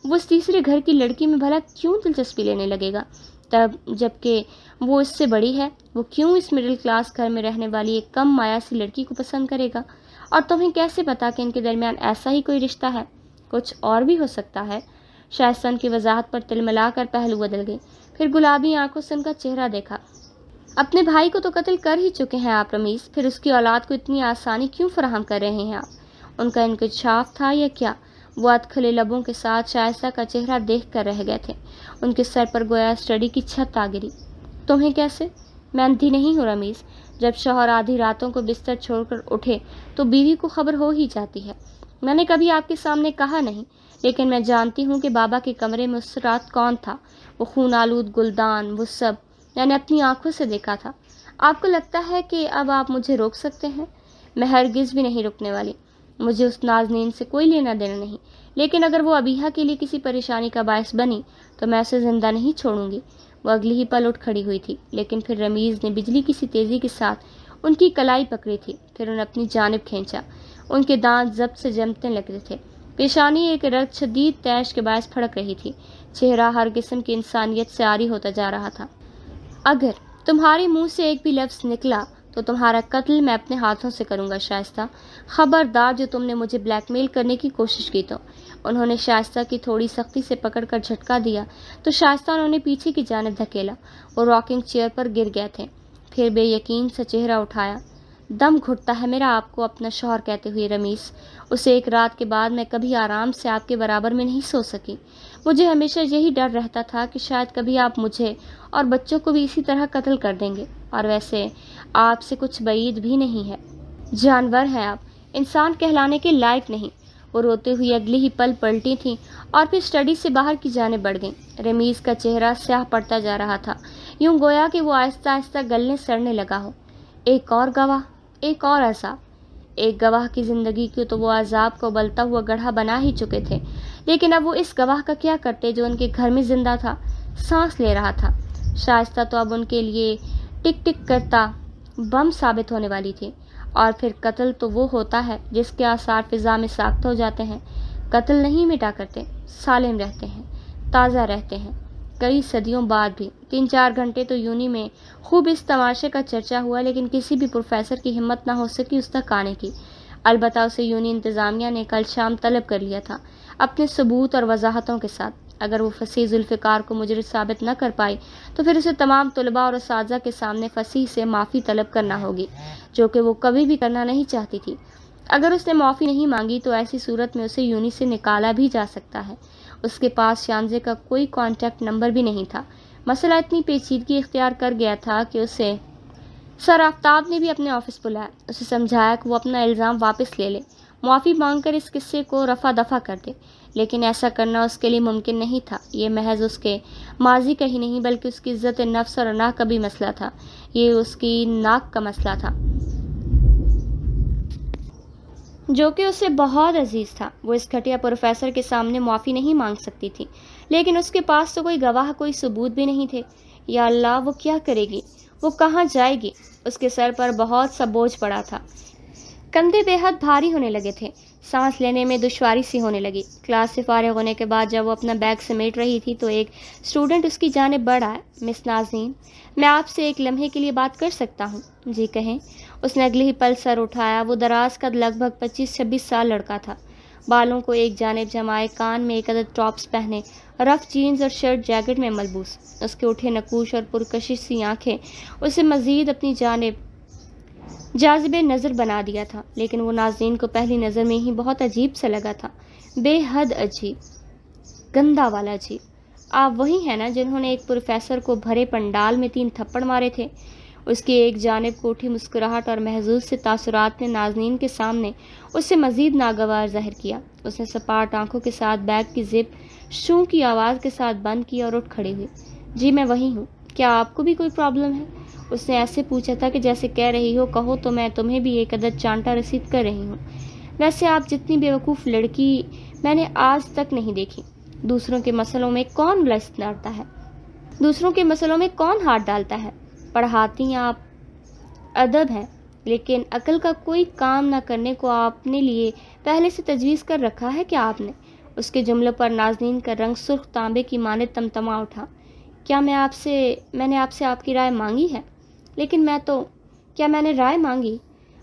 وہ اس تیسرے گھر کی لڑکی میں بھلا کیوں دلچسپی لینے لگے گا؟ تب جب کہ وہ اس سے بڑی ہے، وہ کیوں اس مڈل کلاس گھر میں رہنے والی ایک کم مایا سی لڑکی کو پسند کرے گا؟ اور تمہیں کیسے پتا کہ ان کے درمیان ایسا ہی کوئی رشتہ ہے؟ کچھ اور بھی ہو سکتا ہے۔ شائستہ کی وضاحت پر تلملا کر پہلو بدل گئی، پھر گلابی آنکھوں سے ان کا چہرہ دیکھا۔ اپنے بھائی کو تو قتل کر ہی چکے ہیں آپ رمیز، پھر اس کی اولاد کو اتنی آسانی کیوں فراہم کر رہے ہیں آپ؟ ان کا انکشاف تھا یا کیا؟ وہ ادکھلے لبوں کے ساتھ شائستہ کا چہرہ دیکھ کر رہ گئے تھے۔ ان کے سر پر گویا اسٹڈی کی چھت آ گری۔ تمہیں کیسے؟ میں اندھی نہیں ہوں رمیز۔ جب شوہر آدھی راتوں کو بستر چھوڑ کر اٹھے تو بیوی کو خبر ہو ہی جاتی ہے۔ میں نے کبھی آپ کے سامنے کہا نہیں، لیکن میں جانتی ہوں کہ بابا کے کمرے میں اس رات کون تھا۔ وہ خون آلود گلدان، وہ سب میں نے اپنی آنکھوں سے دیکھا تھا۔ آپ کو لگتا ہے کہ اب آپ مجھے روک سکتے ہیں؟ میں ہرگز بھی نہیں رکنے والی۔ مجھے اس نازنین سے کوئی لینا دینا نہیں، لیکن اگر وہ ابیحہ کے لیے کسی پریشانی کا باعث بنی تو میں اسے زندہ نہیں چھوڑوں گی۔ وہ اگلی ہی پل اٹھ کھڑی ہوئی تھی، لیکن پھر رمیز نے بجلی کی سی تیزی کے ساتھ ان کی کلائی پکڑی تھی، پھر انہیں اپنی جانب کھینچا۔ ان کے دانت ضبط سے جمتے لگ رہے تھے، پیشانی ایک رگ شدید تیش کے باعث پھڑک رہی تھی، چہرہ ہر قسم کی انسانیت سے عاری ہوتا جا رہا تھا۔ اگر تمہارے منہ سے ایک بھی لفظ نکلا تو تمہارا قتل میں اپنے ہاتھوں سے کروں گا شائستہ، خبردار جو تم نے مجھے بلیک میل کرنے کی کوشش کی تو۔ انہوں نے شائستہ کی تھوڑی سختی سے پکڑ کر جھٹکا دیا تو شائستہ انہوں نے پیچھے کی جانب دھکیلا، وہ راکنگ چیئر پر گر گئے تھے۔ پھر بے یقین سا چہرہ اٹھایا۔ دم گھٹتا ہے میرا آپ کو اپنا شوہر کہتے ہوئے رمیز، اسے ایک رات کے بعد میں کبھی آرام سے آپ کے برابر میں نہیں سو سکی۔ مجھے ہمیشہ یہی ڈر رہتا تھا کہ شاید کبھی آپ مجھے اور بچوں کو بھی اسی طرح قتل کر دیں گے، اور ویسے آپ سے کچھ بعید بھی نہیں ہے، جانور ہیں آپ، انسان کہلانے کے لائق نہیں۔ وہ روتے ہوئی اگلی ہی پل پلٹی تھیں اور پھر اسٹڈی سے باہر کی جانب بڑھ گئیں۔ رمیز کا چہرہ سیاہ پڑتا جا رہا تھا، یوں گویا کہ وہ آہستہ آہستہ گلنے سڑنے لگا ہو۔ ایک اور گواہ، ایک اور عذاب۔ ایک گواہ کی زندگی کو تو وہ عذاب کو ابلتا ہوا گڑھا بنا ہی چکے تھے، لیکن اب وہ اس گواہ کا کیا کرتے جو ان کے گھر میں زندہ تھا، سانس لے رہا تھا۔ شائستہ تو اب ان کے لیے ٹک ٹک کرتا بم ثابت ہونے والی تھی۔ اور پھر قتل تو وہ ہوتا ہے جس کے آثار فضا میں ساخت ہو جاتے ہیں، قتل نہیں مٹا کرتے، سالم رہتے ہیں، تازہ رہتے ہیں، کئی صدیوں بعد بھی۔ 3-4 گھنٹے تو یونی میں خوب اس تماشے کا چرچا ہوا، لیکن کسی بھی پروفیسر کی ہمت نہ ہو سکی اس تک آنے کی۔ البتہ اسے یونی انتظامیہ نے کل شام طلب کر لیا تھا، اپنے ثبوت اور وضاحتوں کے ساتھ۔ اگر وہ فصیح ذوالفقار کو مجرم ثابت نہ کر پائی تو پھر اسے تمام طلباء اور اساتذہ کے سامنے فصیح سے معافی طلب کرنا ہوگی، جو کہ وہ کبھی بھی کرنا نہیں چاہتی تھی۔ اگر اس نے معافی نہیں مانگی تو ایسی صورت میں اسے یونی سے نکالا بھی جا سکتا ہے۔ اس کے پاس شانزے کا کوئی کانٹیکٹ نمبر بھی نہیں تھا۔ مسئلہ اتنی پیچیدگی اختیار کر گیا تھا کہ اسے سر آفتاب نے بھی اپنے آفس بلایا، اسے سمجھایا کہ وہ اپنا الزام واپس لے لے، معافی مانگ کر اس قصے کو رفع دفع کر دے، لیکن ایسا کرنا اس کے لیے ممکن نہیں تھا۔ یہ محض اس کے ماضی کا ہی نہیں بلکہ اس کی عزت نفس اور انا کا بھی مسئلہ تھا، یہ اس کی ناک کا مسئلہ تھا جو کہ اسے بہت عزیز تھا۔ وہ اس گھٹیا پروفیسر کے سامنے معافی نہیں مانگ سکتی تھی، لیکن اس کے پاس تو کوئی گواہ، کوئی ثبوت بھی نہیں تھے۔ یا اللہ، وہ کیا کرے گی؟ وہ کہاں جائے گی؟ اس کے سر پر بہت سا بوجھ پڑا تھا، کندھے بے حد بھاری ہونے لگے تھے، سانس لینے میں دشواری سی ہونے لگی۔ کلاس سے فارغ ہونے کے بعد جب وہ اپنا بیگ سمیٹ رہی تھی تو ایک اسٹوڈنٹ اس کی جانب بڑھ آیا۔ مس نازنین، میں آپ سے ایک لمحے کے لیے بات کر سکتا ہوں؟ جی کہیں۔ اس نے اگلی ہی پل سر اٹھایا۔ وہ دراز قد لگ بھگ 25-26 سال لڑکا تھا، بالوں کو ایک جانب جمائے، کان میں ایک عدد ٹاپس پہنے، رف جینز اور شرٹ جیکٹ میں ملبوس۔ اس کے اٹھے نقوش اور پرکشش سی آنکھیں اسے مزید اپنی جانب جاذب نظر بنا دیا تھا، لیکن وہ ناظرین کو پہلی نظر میں ہی بہت عجیب سا لگا تھا، بے حد عجیب، گندا والا عجیب۔ آپ وہی ہیں نا جنہوں نے ایک پروفیسر کو بھرے پنڈال میں 3 تھپڑ مارے تھے؟ اس کی ایک جانب کو اٹھی مسکراہٹ اور محظوظ سے تاثرات نے ناظرین کے سامنے اس سے مزید ناگوار ظاہر کیا۔ اس نے سپاٹ آنکھوں کے ساتھ بیگ کی زپ شوں کی آواز کے ساتھ بند کی اور اٹھ کھڑی ہوئی۔ جی میں وہی ہوں، کیا آپ کو بھی کوئی پرابلم ہے؟ اس نے ایسے پوچھا تھا کہ جیسے کہہ رہی ہو کہو تو میں تمہیں بھی ایک عدد چانٹا رسید کر رہی ہوں۔ ویسے آپ جتنی بیوقوف لڑکی میں نے آج تک نہیں دیکھی۔ دوسروں کے مسئلوں میں کون لست ڈالتا ہے؟ دوسروں کے مسئلوں میں کون ہاتھ ڈالتا ہے؟ پڑھاتی آپ ادب ہے، لیکن عقل کا کوئی کام نہ کرنے کو آپ نے لیے پہلے سے تجویز کر رکھا ہے کیا آپ نے؟ اس کے جملوں پر ناظرین کا رنگ سرخ تانبے کی مانند تمتما اٹھا۔ کیا میں نے آپ سے آپ کی رائے مانگی ہے؟ لیکن کیا میں نے رائے مانگی؟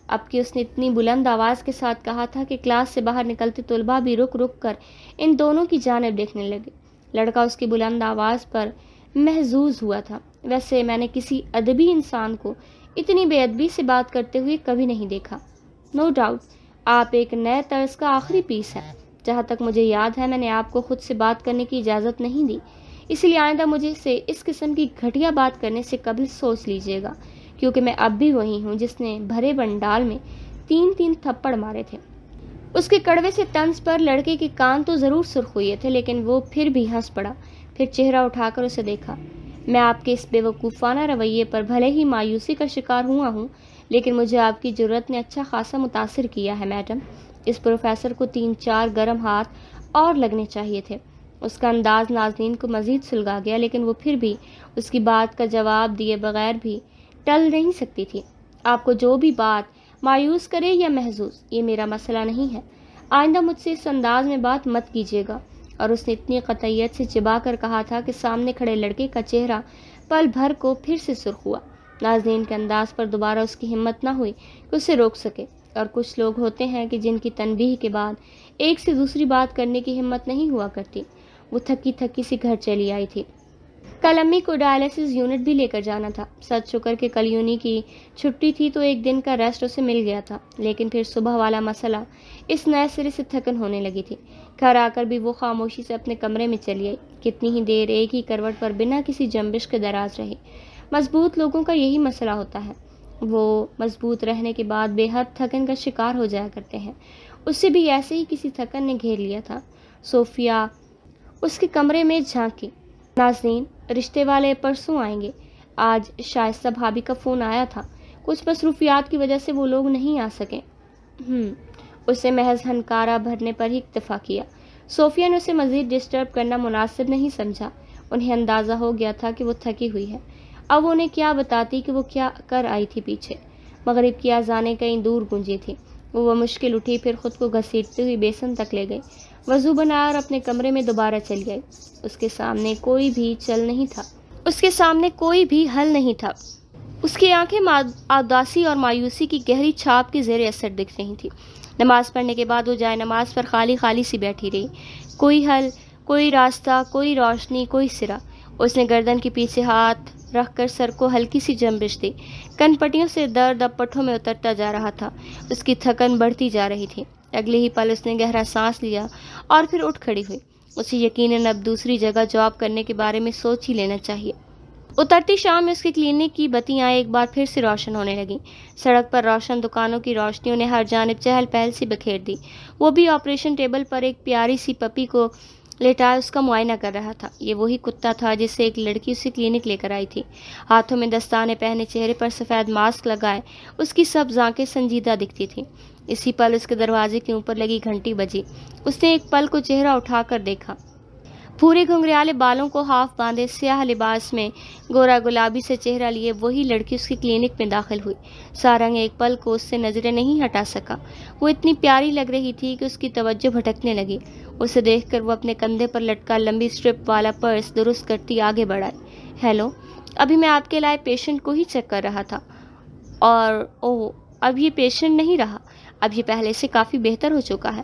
اب کہ اس نے اتنی بلند آواز کے ساتھ کہا تھا کہ کلاس سے باہر نکلتے طلباء بھی رک رک کر ان دونوں کی جانب دیکھنے لگے۔ لڑکا اس کی بلند آواز پر محظوظ ہوا تھا۔ ویسے میں نے کسی ادبی انسان کو اتنی بے ادبی سے بات کرتے ہوئے کبھی نہیں دیکھا۔ نو ڈاؤٹ آپ ایک نئے طرز کا آخری پیس ہے۔ جہاں تک مجھے یاد ہے میں نے آپ کو خود سے بات کرنے کی اجازت نہیں دی، اس لیے آئندہ مجھے سے اس قسم کی گھٹیا بات کرنے سے قبل سوچ لیجیے گا، کیونکہ میں اب بھی وہی ہوں جس نے بھرے بنڈال میں 3 تھپڑ مارے تھے۔ اس کے کڑوے سے طنز پر لڑکے کے کان تو ضرور سرخ ہوئے تھے، لیکن وہ پھر بھی ہنس پڑا، پھر چہرہ اٹھا کر اسے دیکھا۔ میں آپ کے اس بے وقوفانہ رویے پر بھلے ہی مایوسی کا شکار ہوا ہوں، لیکن مجھے آپ کی جرأت نے اچھا خاصا متاثر کیا ہے میڈم۔ اس پروفیسر کو 3-4 گرم ہاتھ اور لگنے چاہیے تھے۔ اس کا انداز ناظرین کو مزید سلگا گیا، لیکن وہ پھر بھی اس کی بات کا جواب دیے بغیر بھی ٹل نہیں سکتی تھی۔ آپ کو جو بھی بات مایوس کرے یا محظوظ، یہ میرا مسئلہ نہیں ہے، آئندہ مجھ سے اس انداز میں بات مت کیجیے گا۔ اور اس نے اتنی قطعیت سے چبا کر کہا تھا کہ سامنے کھڑے لڑکے کا چہرہ پل بھر کو پھر سے سرخ ہوا۔ ناظرین کے انداز پر دوبارہ اس کی ہمت نہ ہوئی کہ اسے روک سکے، اور کچھ لوگ ہوتے ہیں کہ جن کی تنبیہ کے بعد ایک سے دوسری بات کرنے کی ہمت نہیں ہوا کرتی۔ وہ تھکی تھکی سی گھر چلی آئی تھی۔ کل امی کو ڈائلیسس یونٹ بھی لے کر جانا تھا۔ سچ شکر کہ کل یونی کی چھٹی تھی تو ایک دن کا ریسٹ اسے مل گیا تھا، لیکن پھر صبح والا مسئلہ، اس نئے سرے سے تھکن ہونے لگی تھی۔ گھر آ کر بھی وہ خاموشی سے اپنے کمرے میں چلی آئی۔ کتنی ہی دیر ایک ہی کروٹ پر بنا کسی جنبش کے دراز رہی۔ مضبوط لوگوں کا یہی مسئلہ ہوتا ہے، وہ مضبوط رہنے کے بعد بے حد تھکن کا شکار ہو جایا کرتے ہیں۔ اسے بھی ایسے ہی کسی تھکن نے گھیر لیا تھا۔ صوفیہ اس کے کمرے میں جھانکی۔ ناظرین، رشتے والے پرسوں آئیں گے۔ آج شائستہ بھابھی کا فون آیا تھا، کچھ مصروفیات کی وجہ سے وہ لوگ نہیں آ سکے۔ اسے محض ہنکارا بھرنے پر ہی اکتفا کیا۔ صوفیہ نے اسے مزید ڈسٹرب کرنا مناسب نہیں سمجھا۔ انہیں اندازہ ہو گیا تھا کہ وہ تھکی ہوئی ہے۔ اب وہ انہیں کیا بتاتی کہ وہ کیا کر آئی تھی پیچھے۔ مغرب کی اذانیں کہیں دور گونجی تھی۔ وہ مشکل اٹھی، پھر خود کو گھسیٹتے ہوئی بیسن تک لے گئی، وضو بنایا اور اپنے کمرے میں دوبارہ چلی گئی۔ اس کے سامنے کوئی بھی حل نہیں تھا۔ اس کی آنکھیں اداسی اور مایوسی کی گہری چھاپ کے زیر اثر دکھ رہی تھیں۔ نماز پڑھنے کے بعد وہ جائے نماز پر خالی خالی سی بیٹھی رہی۔ کوئی حل، کوئی راستہ، کوئی روشنی، کوئی سرا۔ اس نے گردن کے پیچھے ہاتھ رکھ کر سر کو ہلکی سی جنبش دی۔ کن پٹیوں سے درد اب پٹھوں میں اترتا جا رہا تھا۔ اس کی تھکن بڑھتی جا رہی تھی۔ اگلے ہی پل اس نے گہرا سانس لیا اور پھر اٹھ کھڑی ہوئی۔ اسے یقیناً اب دوسری جگہ جاب کرنے کے بارے میں سوچ ہی لینا چاہیے۔ اترتی شام میں اس کے کلینک کی بتیاں ایک بار پھر سے روشن ہونے لگیں۔ سڑک پر روشن دکانوں کی روشنیوں نے ہر جانب چہل پہل سی بکھیر دی۔ وہ بھی آپریشن ٹیبل پر ایک پیاری سی پپی کو لیٹائے اس کا معائنہ کر رہا تھا۔ یہ وہی کتا تھا جسے ایک لڑکی اسے کلینک لے کر آئی تھی۔ ہاتھوں میں دستانے پہنے، چہرے پر سفید ماسک لگائے، اس کی سبز آنکھیں سنجیدہ دکھتی تھیں۔ اسی پل اس کے دروازے کے اوپر لگی گھنٹی بجی۔ اس نے ایک پل کو چہرہ اٹھا کر دیکھا۔ پورے گھنگریالے بالوں کو ہاف باندھے، سیاہ لباس میں، گورا گلابی سے چہرہ لیے وہی لڑکی اس کی کلینک میں داخل ہوئی۔ سارنگ ایک پل کو اس سے نظریں نہیں ہٹا سکا۔ وہ اتنی پیاری لگ رہی تھی کہ اس کی توجہ بھٹکنے لگی۔ اسے دیکھ کر وہ اپنے کندھے پر لٹکا لمبی اسٹرپ والا پرس درست کرتی آگے بڑھائی۔ ہیلو، ابھی میں آپ کے لائے پیشنٹ کو ہی چیک کر رہا تھا، اور اب یہ پیشنٹ نہیں رہا، اب یہ پہلے سے کافی بہتر ہو چکا ہے۔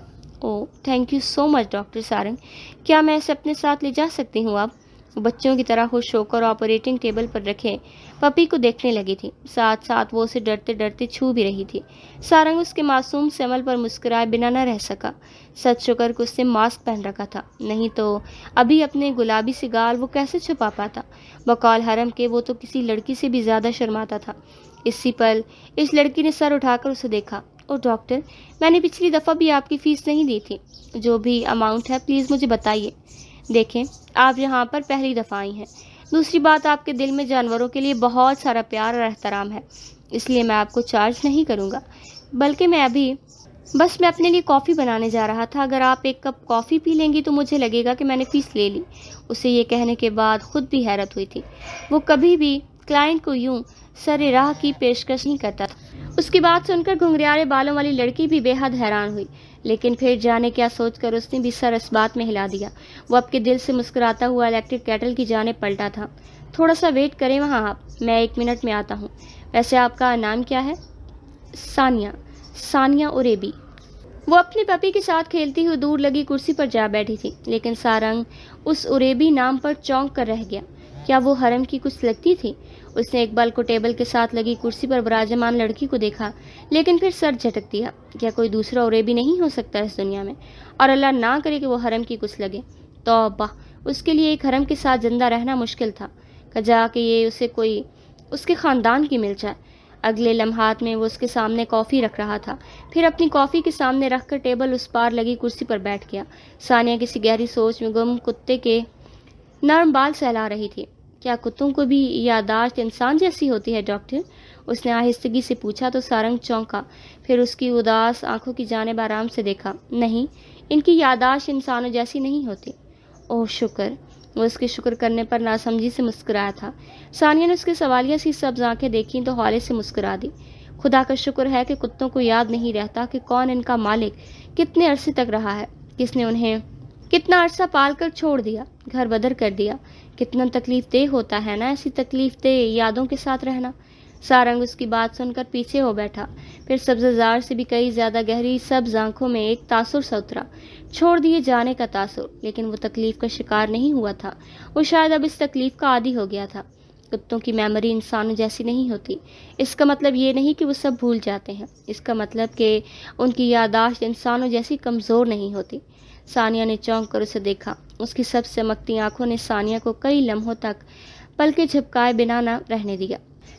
Thank you so much doctor Sarang, کیا میں اسے اپنے ساتھ لے جا سکتی ہوں؟ اب بچوں کی طرح خوش ہو کر آپریٹنگ ٹیبل پر رکھے پپی کو دیکھنے لگی تھی، ساتھ ساتھ وہ اسے ڈرتے ڈرتے چھو بھی رہی تھی۔ سارنگ اس کے معصوم سے عمل پر مسکرائے بنا نہ رہ سکا۔ سچ شکر کہ اس نے ماسک پہن رکھا تھا، نہیں تو ابھی اپنے گلابی سی گال وہ کیسے چھپا پاتا؟ بقول حرم کے وہ تو کسی لڑکی سے بھی زیادہ شرماتا تھا۔ اسی پل اس لڑکی نے سر اٹھا کر اسے دیکھا۔ ڈاکٹر، میں نے پچھلی دفعہ بھی آپ کی فیس نہیں دی تھی، جو بھی اماؤنٹ ہے پلیز مجھے بتائیے۔ دیکھیں، آپ یہاں پر پہلی دفعہ آئی ہیں، دوسری بات آپ کے دل میں جانوروں کے لیے بہت سارا پیار اور احترام ہے، اس لیے میں آپ کو چارج نہیں کروں گا، بلکہ میں اپنے لیے کافی بنانے جا رہا تھا۔ اگر آپ ایک کپ کافی پی لیں گی تو مجھے لگے گا کہ میں نے فیس لے لی۔ اسے یہ کہنے کے بعد خود بھی حیرت ہوئی تھی۔ وہ کبھی بھی کلائنٹ کو یوں سر راہ کی پیشکش نہیں کرتا تھا۔ اس کی بات سن کر گھنگریالے بالوں والی لڑکی بھی بے حد حیران ہوئی، لیکن پھر جانے کیا سوچ کر اس نے بھی سر اس بات میں ہلا دیا۔ وہ اب کے دل سے مسکراتا ہوا الیکٹرک کیٹل کی جانب پلٹا تھا۔ تھوڑا سا ویٹ کریں وہاں آپ، میں 1 منٹ میں آتا ہوں۔ ویسے آپ کا نام کیا ہے؟ ثانیہ اوریبی۔ وہ اپنی پپی کے ساتھ کھیلتی ہوئی دور لگی کرسی پر جا بیٹھی تھی، لیکن سارنگ اس اوریبی نام پر چونک کر رہ گیا۔ کیا وہ حرم کی کچھ لگتی تھی؟ اس نے اقبال کو ٹیبل کے ساتھ لگی کرسی پر براجمان لڑکی کو دیکھا، لیکن پھر سر جھٹک دیا۔ کیا کوئی دوسرا اوریبی نہیں ہو سکتا اس دنیا میں؟ اور اللہ نہ کرے کہ وہ حرم کی کچھ لگے۔ توبہ، اس کے لیے ایک حرم کے ساتھ زندہ رہنا مشکل تھا، کجا کہ یہ اسے کوئی اس کے خاندان کی مل جائے۔ اگلے لمحات میں وہ اس کے سامنے کافی رکھ رہا تھا، پھر اپنی کافی کے سامنے رکھ کر ٹیبل اس پار لگی کرسی پر بیٹھ گیا۔ ثانیہ کسی گہری سوچ میں گم کتے کے نرم بال سہلا رہی تھی۔ کیا کتوں کو بھی یادداشت انسان جیسی ہوتی ہے ڈاکٹر؟ اس نے آہستگی سے پوچھا تو سارنگ چونکا، پھر اس کی اداس آنکھوں کی جانب آرام سے دیکھا۔ نہیں، ان کی یادداشت انسانوں جیسی نہیں ہوتی۔ اوہ شکر، وہ اس کے شکر کرنے پر ناسمجھی سے مسکرایا تھا۔ ثانیہ نے اس کے سوالیہ سی سبز آنکھیں دیکھیں تو ہولے سے مسکرا دی۔ خدا کا شکر ہے کہ کتوں کو یاد نہیں رہتا کہ کون ان کا مالک کتنے عرصے تک رہا ہے، کس نے انہیں کتنا عرصہ پال کر چھوڑ دیا، گھر بدر کر دیا۔ کتنا تکلیف دہ ہوتا ہے نا ایسی تکلیف دہ یادوں کے ساتھ رہنا۔ سارنگ اس کی بات سن کر پیچھے ہو بیٹھا، پھر سبززار سے بھی کئی زیادہ گہری سبز آنکھوں میں ایک تاثر سا اترا، چھوڑ دیے جانے کا تاثر۔ لیکن وہ تکلیف کا شکار نہیں ہوا تھا، وہ شاید اب اس تکلیف کا عادی ہو گیا تھا۔ کتوں کی میموری انسانوں جیسی نہیں ہوتی۔ اس کا مطلب یہ نہیں کہ وہ سب بھول جاتے ہیں، اس کا مطلب کہ ان کی یادداشت انسانوں جیسی کمزور نہیں ہوتی۔ ثانیہ نے چونک کر اسے دیکھا، اس کی سب چمکتی آنکھوں نے ثانیہ کو کئی لمحوں تک پلکیں جھپکائے بنا نہ رہنے دیا۔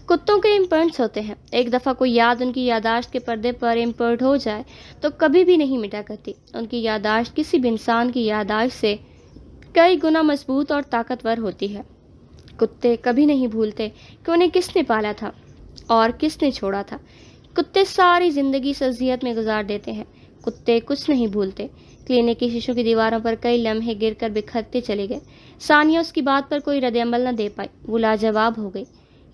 کتوں کے امپرنٹس ہوتے ہیں، ایک دفعہ کوئی یاد ان کی یادداشت کے پردے پر امپرنٹ ہو جائے تو کبھی بھی نہیں مٹا کرتی۔ ان کی یادداشت کسی بھی انسان کی یادداشت سے کئی گنا مضبوط اور طاقتور ہوتی ہے۔ کتے کبھی نہیں بھولتے کہ انہیں کس نے پالا تھا اور کس نے چھوڑا تھا۔ کتے ساری زندگی اس اذیت میں گزار دیتے ہیں۔ کتے کچھ نہیں بھولتے۔ کلینک کی شیشوں کی دیواروں پر کئی لمحے گر کر بکھرتے چلے گئے۔ ثانیہ اس کی بات پر کوئی رد عمل نہ دے پائی، وہ لاجواب ہو گئی۔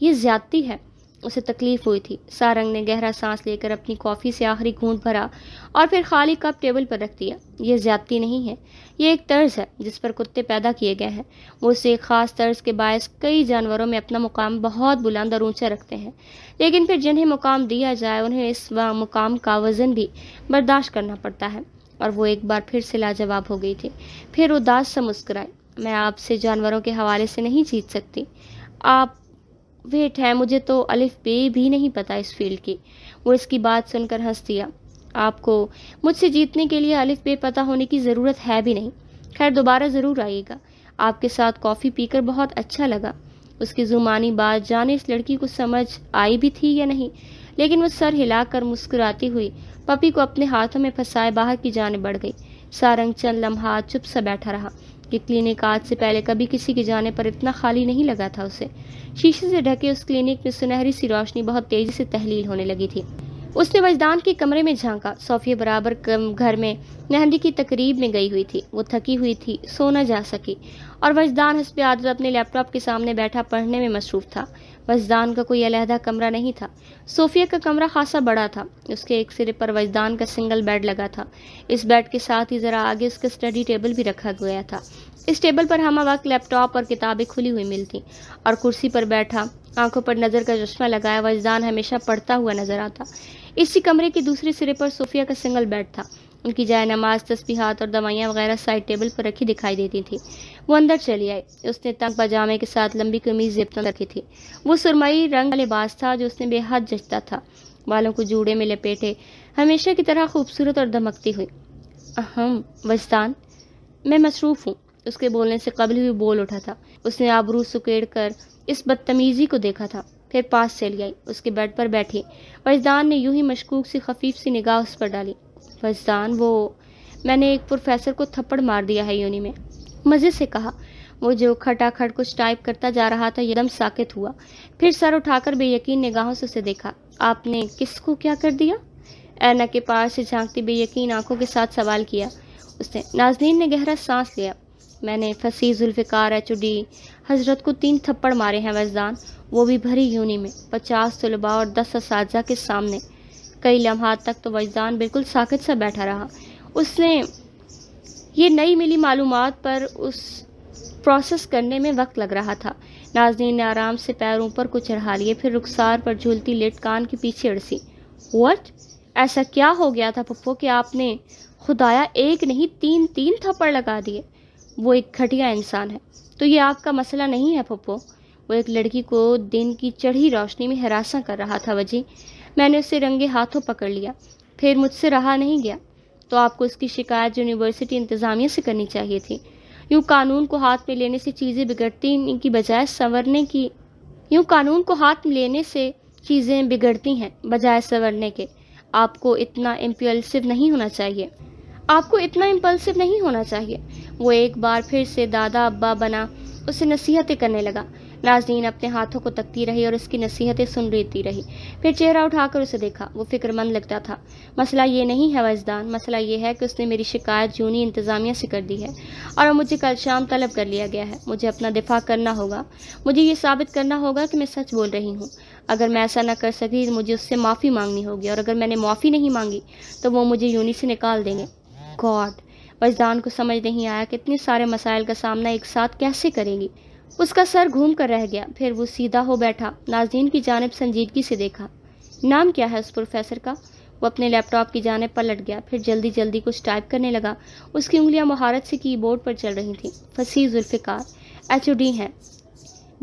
یہ زیادتی ہے، اسے تکلیف ہوئی تھی۔ سارنگ نے گہرا سانس لے کر اپنی کافی سے آخری گھونٹ بھرا اور پھر خالی کپ ٹیبل پر رکھ دیا۔ یہ زیادتی نہیں ہے، یہ ایک طرز ہے جس پر کتے پیدا کیے گئے ہیں۔ وہ اسے ایک خاص طرز کے باعث کئی جانوروں میں اپنا مقام بہت بلند اور اونچا رکھتے ہیں، لیکن پھر جنہیں مقام دیا جائے انہیں اس مقام کا وزن بھی برداشت کرنا پڑتا ہے۔ اور وہ ایک بار پھر سے لاجواب ہو گئی تھی، پھر اداس سا مسکرائی۔ میں آپ سے جانوروں کے حوالے سے نہیں جیت سکتی۔ آپ ویٹ ہے، مجھے تو الف بے بھی نہیں پتا اس فیلڈ کی۔ وہ اس کی بات سن کر ہنس دیا۔ آپ کو مجھ سے جیتنے کے لیے الف بے پتہ ہونے کی ضرورت ہے بھی نہیں۔ خیر، دوبارہ ضرور آئیے گا۔ آپ کے ساتھ کافی پی کر بہت اچھا لگا۔ اس کی زمانی بات جانے اس لڑکی کو سمجھ آئی بھی تھی یا نہیں، لیکن وہ سر ہلا کر مسکراتی ہوئی پپی کو اپنے ہاتھوں میں پھنسائے باہر کی جانب بڑھ گئی۔ سارنگ چند لمحات چپ سا بیٹھا رہا۔ یہ کلینک آج سے پہلے کبھی کسی کے جانے پر اتنا خالی نہیں لگا تھا اسے۔ شیشے سے ڈھکے اس کلینک میں سنہری سی روشنی بہت تیزی سے تحلیل ہونے لگی تھی۔ اس نے وجدان کے کمرے میں جھانکا۔ صوفیہ برابر گھر میں مہندی کی تقریب میں گئی ہوئی تھی، وہ تھکی ہوئی تھی، سو نہ جا سکی، اور وجدان حسب عادت اپنے لیپ ٹاپ کے سامنے بیٹھا پڑھنے میں مصروف تھا۔ وجدان کا کوئی علیحدہ کمرہ نہیں تھا۔ صوفیہ کا کمرہ خاصا بڑا تھا۔ اس کے ایک سرے پر وجدان کا سنگل بیڈ لگا تھا۔ اس بیڈ کے ساتھ ہی ذرا آگے اس کا اسٹڈی ٹیبل بھی رکھا گیا تھا۔ اس ٹیبل پر ہمہ وقت لیپ ٹاپ اور کتابیں کھلی ہوئی ملتی، اور کرسی پر بیٹھا آنکھوں پر نظر کا چشمہ لگایا وجدان ہمیشہ پڑھتا ہوا نظر آتا۔ اسی کمرے کے دوسرے سرے پر صوفیہ کا سنگل بیڈ تھا۔ ان کی جائے نماز، تسبیحات اور دوائیاں وغیرہ سائڈ ٹیبل پر رکھی دکھائی دیتی تھی۔ وہ اندر چلی آئی۔ اس نے تنگ پاجامے کے ساتھ لمبی قمیض زپ رکھی تھی۔ وہ سرمئی رنگ کا لباس تھا جو اس نے بے حد جچتا تھا۔ بالوں کو جوڑے میں لپیٹے ہمیشہ کی طرح خوبصورت اور دمکتی ہوئی۔ وجدان، میں مصروف ہوں۔ اس کے بولنے سے قبل ہی بول اٹھا تھا۔ اس نے آبرو سکیڑ کر اس بدتمیزی کو دیکھا تھا، پھر پاس چلی آئی، اس کے بیڈ پر بیٹھی۔ وجدان نے یوں ہی مشکوک سی خفیف سی نگاہ اس پر ڈالی۔ وجدان، میں نے ایک پروفیسر کو تھپڑ مار دیا ہے یونی میں، مزے سے کہا۔ وہ جو کھٹا کھٹ کچھ ٹائپ کرتا جا رہا تھا یکدم ساکت ہوا، پھر سر اٹھا کر بے یقین نگاہوں سے اسے دیکھا۔ آپ نے کس کو کیا کر دیا؟ اینک کے پار سے جھانکتی بے یقین آنکھوں کے ساتھ سوال کیا اس نے۔ نازنین نے گہرا سانس لیا۔ میں نے فصیح ذوالفقار HOD حضرت کو 3 تھپڑ مارے ہیں وجدان، وہ بھی بھری یونی میں، 50 طلباء اور 10 اساتذہ کے سامنے۔ کئی لمحات تک تو وجدان بالکل ساکت سا بیٹھا رہا۔ اس نے یہ نئی ملی معلومات پر اس پروسیس کرنے میں وقت لگ رہا تھا۔ نازنین نے آرام سے پیر اوپر کو چڑھا لیے، پھر رخسار پر جھولتی لٹ کان کے پیچھے اڑسی۔ واٹ؟ ایسا کیا ہو گیا تھا پھپھو کہ آپ نے خدایا ایک نہیں 3 تھپڑ لگا دیے؟ وہ ایک گھٹیا انسان ہے۔ تو یہ آپ کا مسئلہ نہیں ہے پھپھو؟ وہ ایک لڑکی کو دن کی چڑھی روشنی میں ہراساں کر رہا تھا وجی۔ میں نے اسے رنگے ہاتھوں پکڑ لیا، پھر مجھ سے رہا نہیں گیا۔ تو آپ کو اس کی شکایت یونیورسٹی انتظامیہ سے کرنی چاہیے تھی۔ یوں قانون کو ہاتھ میں لینے سے چیزیں بگڑتی ان کی بجائے سنورنے کی چیزیں بگڑتی ہیں بجائے سنورنے کے۔ آپ کو اتنا امپلسو نہیں ہونا چاہیے۔ وہ ایک بار پھر سے دادا ابا بنا اسے نصیحتیں کرنے لگا۔ نازنین اپنے ہاتھوں کو تکتی رہی اور اس کی نصیحتیں سن لیتی رہی، پھر چہرہ اٹھا کر اسے دیکھا۔ وہ فکر مند لگتا تھا۔ مسئلہ یہ نہیں ہے وجدان، مسئلہ یہ ہے کہ اس نے میری شکایت یونی انتظامیہ سے کر دی ہے، اور اب مجھے کل شام طلب کر لیا گیا ہے۔ مجھے اپنا دفاع کرنا ہوگا، مجھے یہ ثابت کرنا ہوگا کہ میں سچ بول رہی ہوں۔ اگر میں ایسا نہ کر سکی تو مجھے اس سے معافی مانگنی ہوگی، اور اگر میں نے معافی نہیں مانگی تو وہ مجھے یونی سے نکال دیں گے۔ گاڈ! وجدان کو سمجھ نہیں آیا کہ اتنے سارے مسائل کا سامنا ایک ساتھ کیسے کرے گی۔ اس کا سر گھوم کر رہ گیا، پھر وہ سیدھا ہو بیٹھا، ناظرین کی جانب سنجیدگی سے دیکھا۔ نام کیا ہے اس پروفیسر کا؟ وہ اپنے لیپ ٹاپ کی جانب پلٹ گیا، پھر جلدی جلدی کچھ ٹائپ کرنے لگا۔ اس کی انگلیاں مہارت سے کی بورڈ پر چل رہی تھیں۔ فصیح ذوالفقار HOD ہیں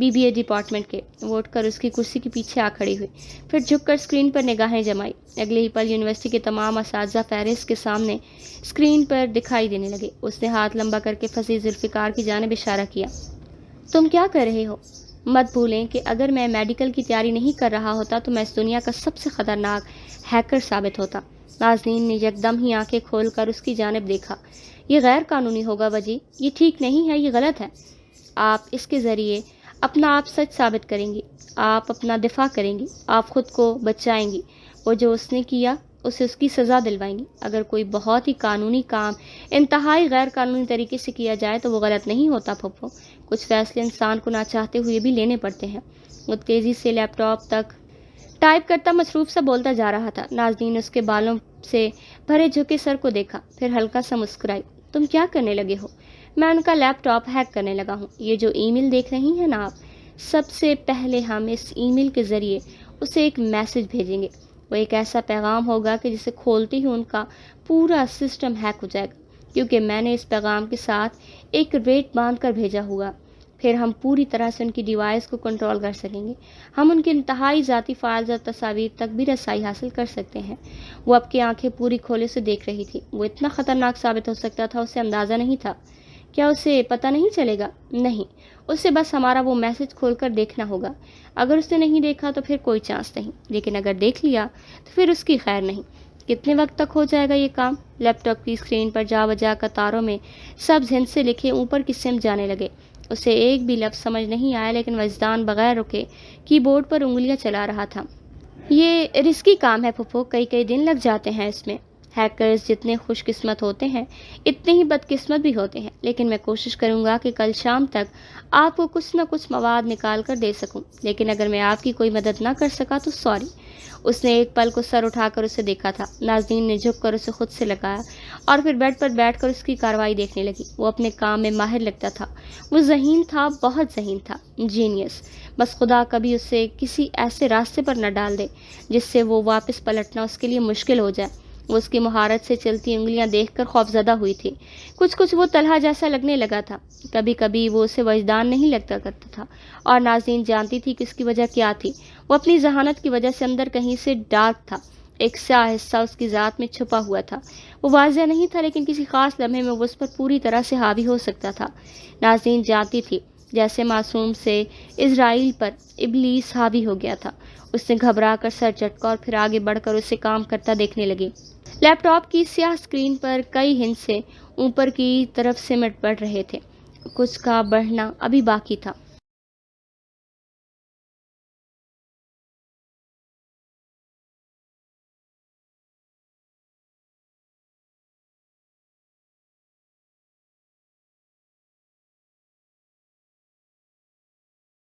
BBA ڈپارٹمنٹ کے، وہ اٹھ کر اس کی کرسی کے پیچھے آ کھڑی ہوئی، پھر جھک کر اسکرین پر نگاہیں جمائی۔ اگلے ہی پل یونیورسٹی کے تمام اساتذہ فہرست کے سامنے اسکرین پر دکھائی دینے لگے۔ اس نے ہاتھ لمبا کر کے فصیح ذوالفقار کی جانب اشارہ کیا۔ تم کیا کر رہے ہو؟ مت بھولیں کہ اگر میں میڈیکل کی تیاری نہیں کر رہا ہوتا تو میں اس دنیا کا سب سے خطرناک ہیکر ثابت ہوتا۔ ناظرین نے یکدم ہی آنکھیں کھول کر اس کی جانب دیکھا۔ یہ غیر قانونی ہوگا وجی، یہ ٹھیک نہیں ہے، یہ غلط ہے۔ آپ اس کے ذریعے اپنا آپ سچ ثابت کریں گی، آپ اپنا دفاع کریں گی، آپ خود کو بچائیں گی، اور جو اس نے کیا اسے اس کی سزا دلوائیں گی۔ اگر کوئی بہت ہی قانونی کام انتہائی غیر قانونی طریقے سے کیا جائے تو وہ غلط نہیں ہوتا پھپھو، کچھ فیصلے انسان کو نہ چاہتے ہوئے بھی لینے پڑتے ہیں۔ وہ تیزی سے لیپ ٹاپ تک ٹائپ کرتا مصروف سا بولتا جا رہا تھا۔ ناظرین نے اس کے بالوں سے بھرے جھکے سر کو دیکھا، پھر ہلکا سا مسکرائی۔ تم کیا کرنے لگے ہو؟ میں ان کا لیپ ٹاپ ہیک کرنے لگا ہوں۔ یہ جو ای میل دیکھ رہی ہیں نا آپ، سب سے پہلے ہم اس ای میل کے ذریعے اسے ایک میسج بھیجیں گے۔ وہ ایک ایسا پیغام ہوگا کہ جسے کھولتے ہی ان کا پورا سسٹم ہیک ہو جائے گا، کیونکہ میں نے اس پیغام کے ساتھ ایک ریٹ باندھ کر بھیجا ہوگا۔ پھر ہم پوری طرح سے ان کی ڈیوائس کو کنٹرول کر سکیں گے۔ ہم ان کے انتہائی ذاتی فائلز اور تصاویر تک بھی رسائی حاصل کر سکتے ہیں۔ وہ اب کی آنکھیں پوری کھولے سے دیکھ رہی تھی۔ وہ اتنا خطرناک ثابت ہو سکتا تھا، اسے اندازہ نہیں تھا۔ کیا اسے پتہ نہیں چلے گا؟ نہیں، اسے بس ہمارا وہ میسج کھول کر دیکھنا ہوگا۔ اگر اس نے نہیں دیکھا تو پھر کوئی چانس نہیں، لیکن اگر دیکھ لیا تو پھر اس کی خیر نہیں۔ کتنے وقت تک ہو جائے گا یہ کام؟ لیپ ٹاپ کی اسکرین پر جا بجا قطاروں میں سبز ہند سے لکھے اوپر کی سمت جانے لگے۔ اسے ایک بھی لفظ سمجھ نہیں آیا، لیکن وجدان بغیر رکے کی بورڈ پر انگلیاں چلا رہا تھا۔ یہ رسکی کام ہے پھپھو، کئی دن لگ جاتے ہیں اس میں۔ ہیکرز جتنے خوش قسمت ہوتے ہیں اتنے ہی بد قسمت بھی ہوتے ہیں، لیکن میں کوشش کروں گا کہ کل شام تک آپ کو کچھ نہ کچھ مواد نکال کر دے سکوں، لیکن اگر میں آپ کی کوئی مدد نہ کر سکا تو سوری۔ اس نے ایک پل کو سر اٹھا کر اسے دیکھا تھا۔ ناظرین نے جھک کر اسے خود سے لگایا اور پھر بیڈ پر بیٹھ کر اس کی کارروائی دیکھنے لگی۔ وہ اپنے کام میں ماہر لگتا تھا، وہ ذہین تھا، بہت ذہین تھا، جینیس۔ بس خدا کبھی اسے کسی ایسے راستے پر نہ ڈال دے جس سے وہ واپس پلٹنا اس کے لیے مشکل ہو جائے۔ وہ اس کی مہارت سے چلتی انگلیاں دیکھ کر خوفزدہ ہوئی تھی۔ کچھ وہ طلحہ جیسا لگنے لگا تھا۔ کبھی کبھی وہ اسے وجدان نہیں لگتا کرتا تھا، اور ناظرین جانتی تھی کہ اس کی وجہ کیا تھی۔ وہ اپنی ذہانت کی وجہ سے اندر کہیں سے ڈارک تھا، ایک سیاہ حصہ اس کی ذات میں چھپا ہوا تھا۔ وہ واضح نہیں تھا، لیکن کسی خاص لمحے میں وہ اس پر پوری طرح سے حاوی ہو سکتا تھا۔ ناظرین جانتی تھی جیسے معصوم سے اسرائیل پر ابلیس حاوی ہو گیا تھا۔ اس نے گھبرا کر سر جھٹکا اور پھر آگے بڑھ کر اسے کام کرتا دیکھنے لگی۔ لیپ ٹاپ کی سیاہ اسکرین پر کئی ہند سے اوپر کی طرف سمٹ پڑ رہے تھے۔ کچھ کا بڑھنا ابھی باقی تھا۔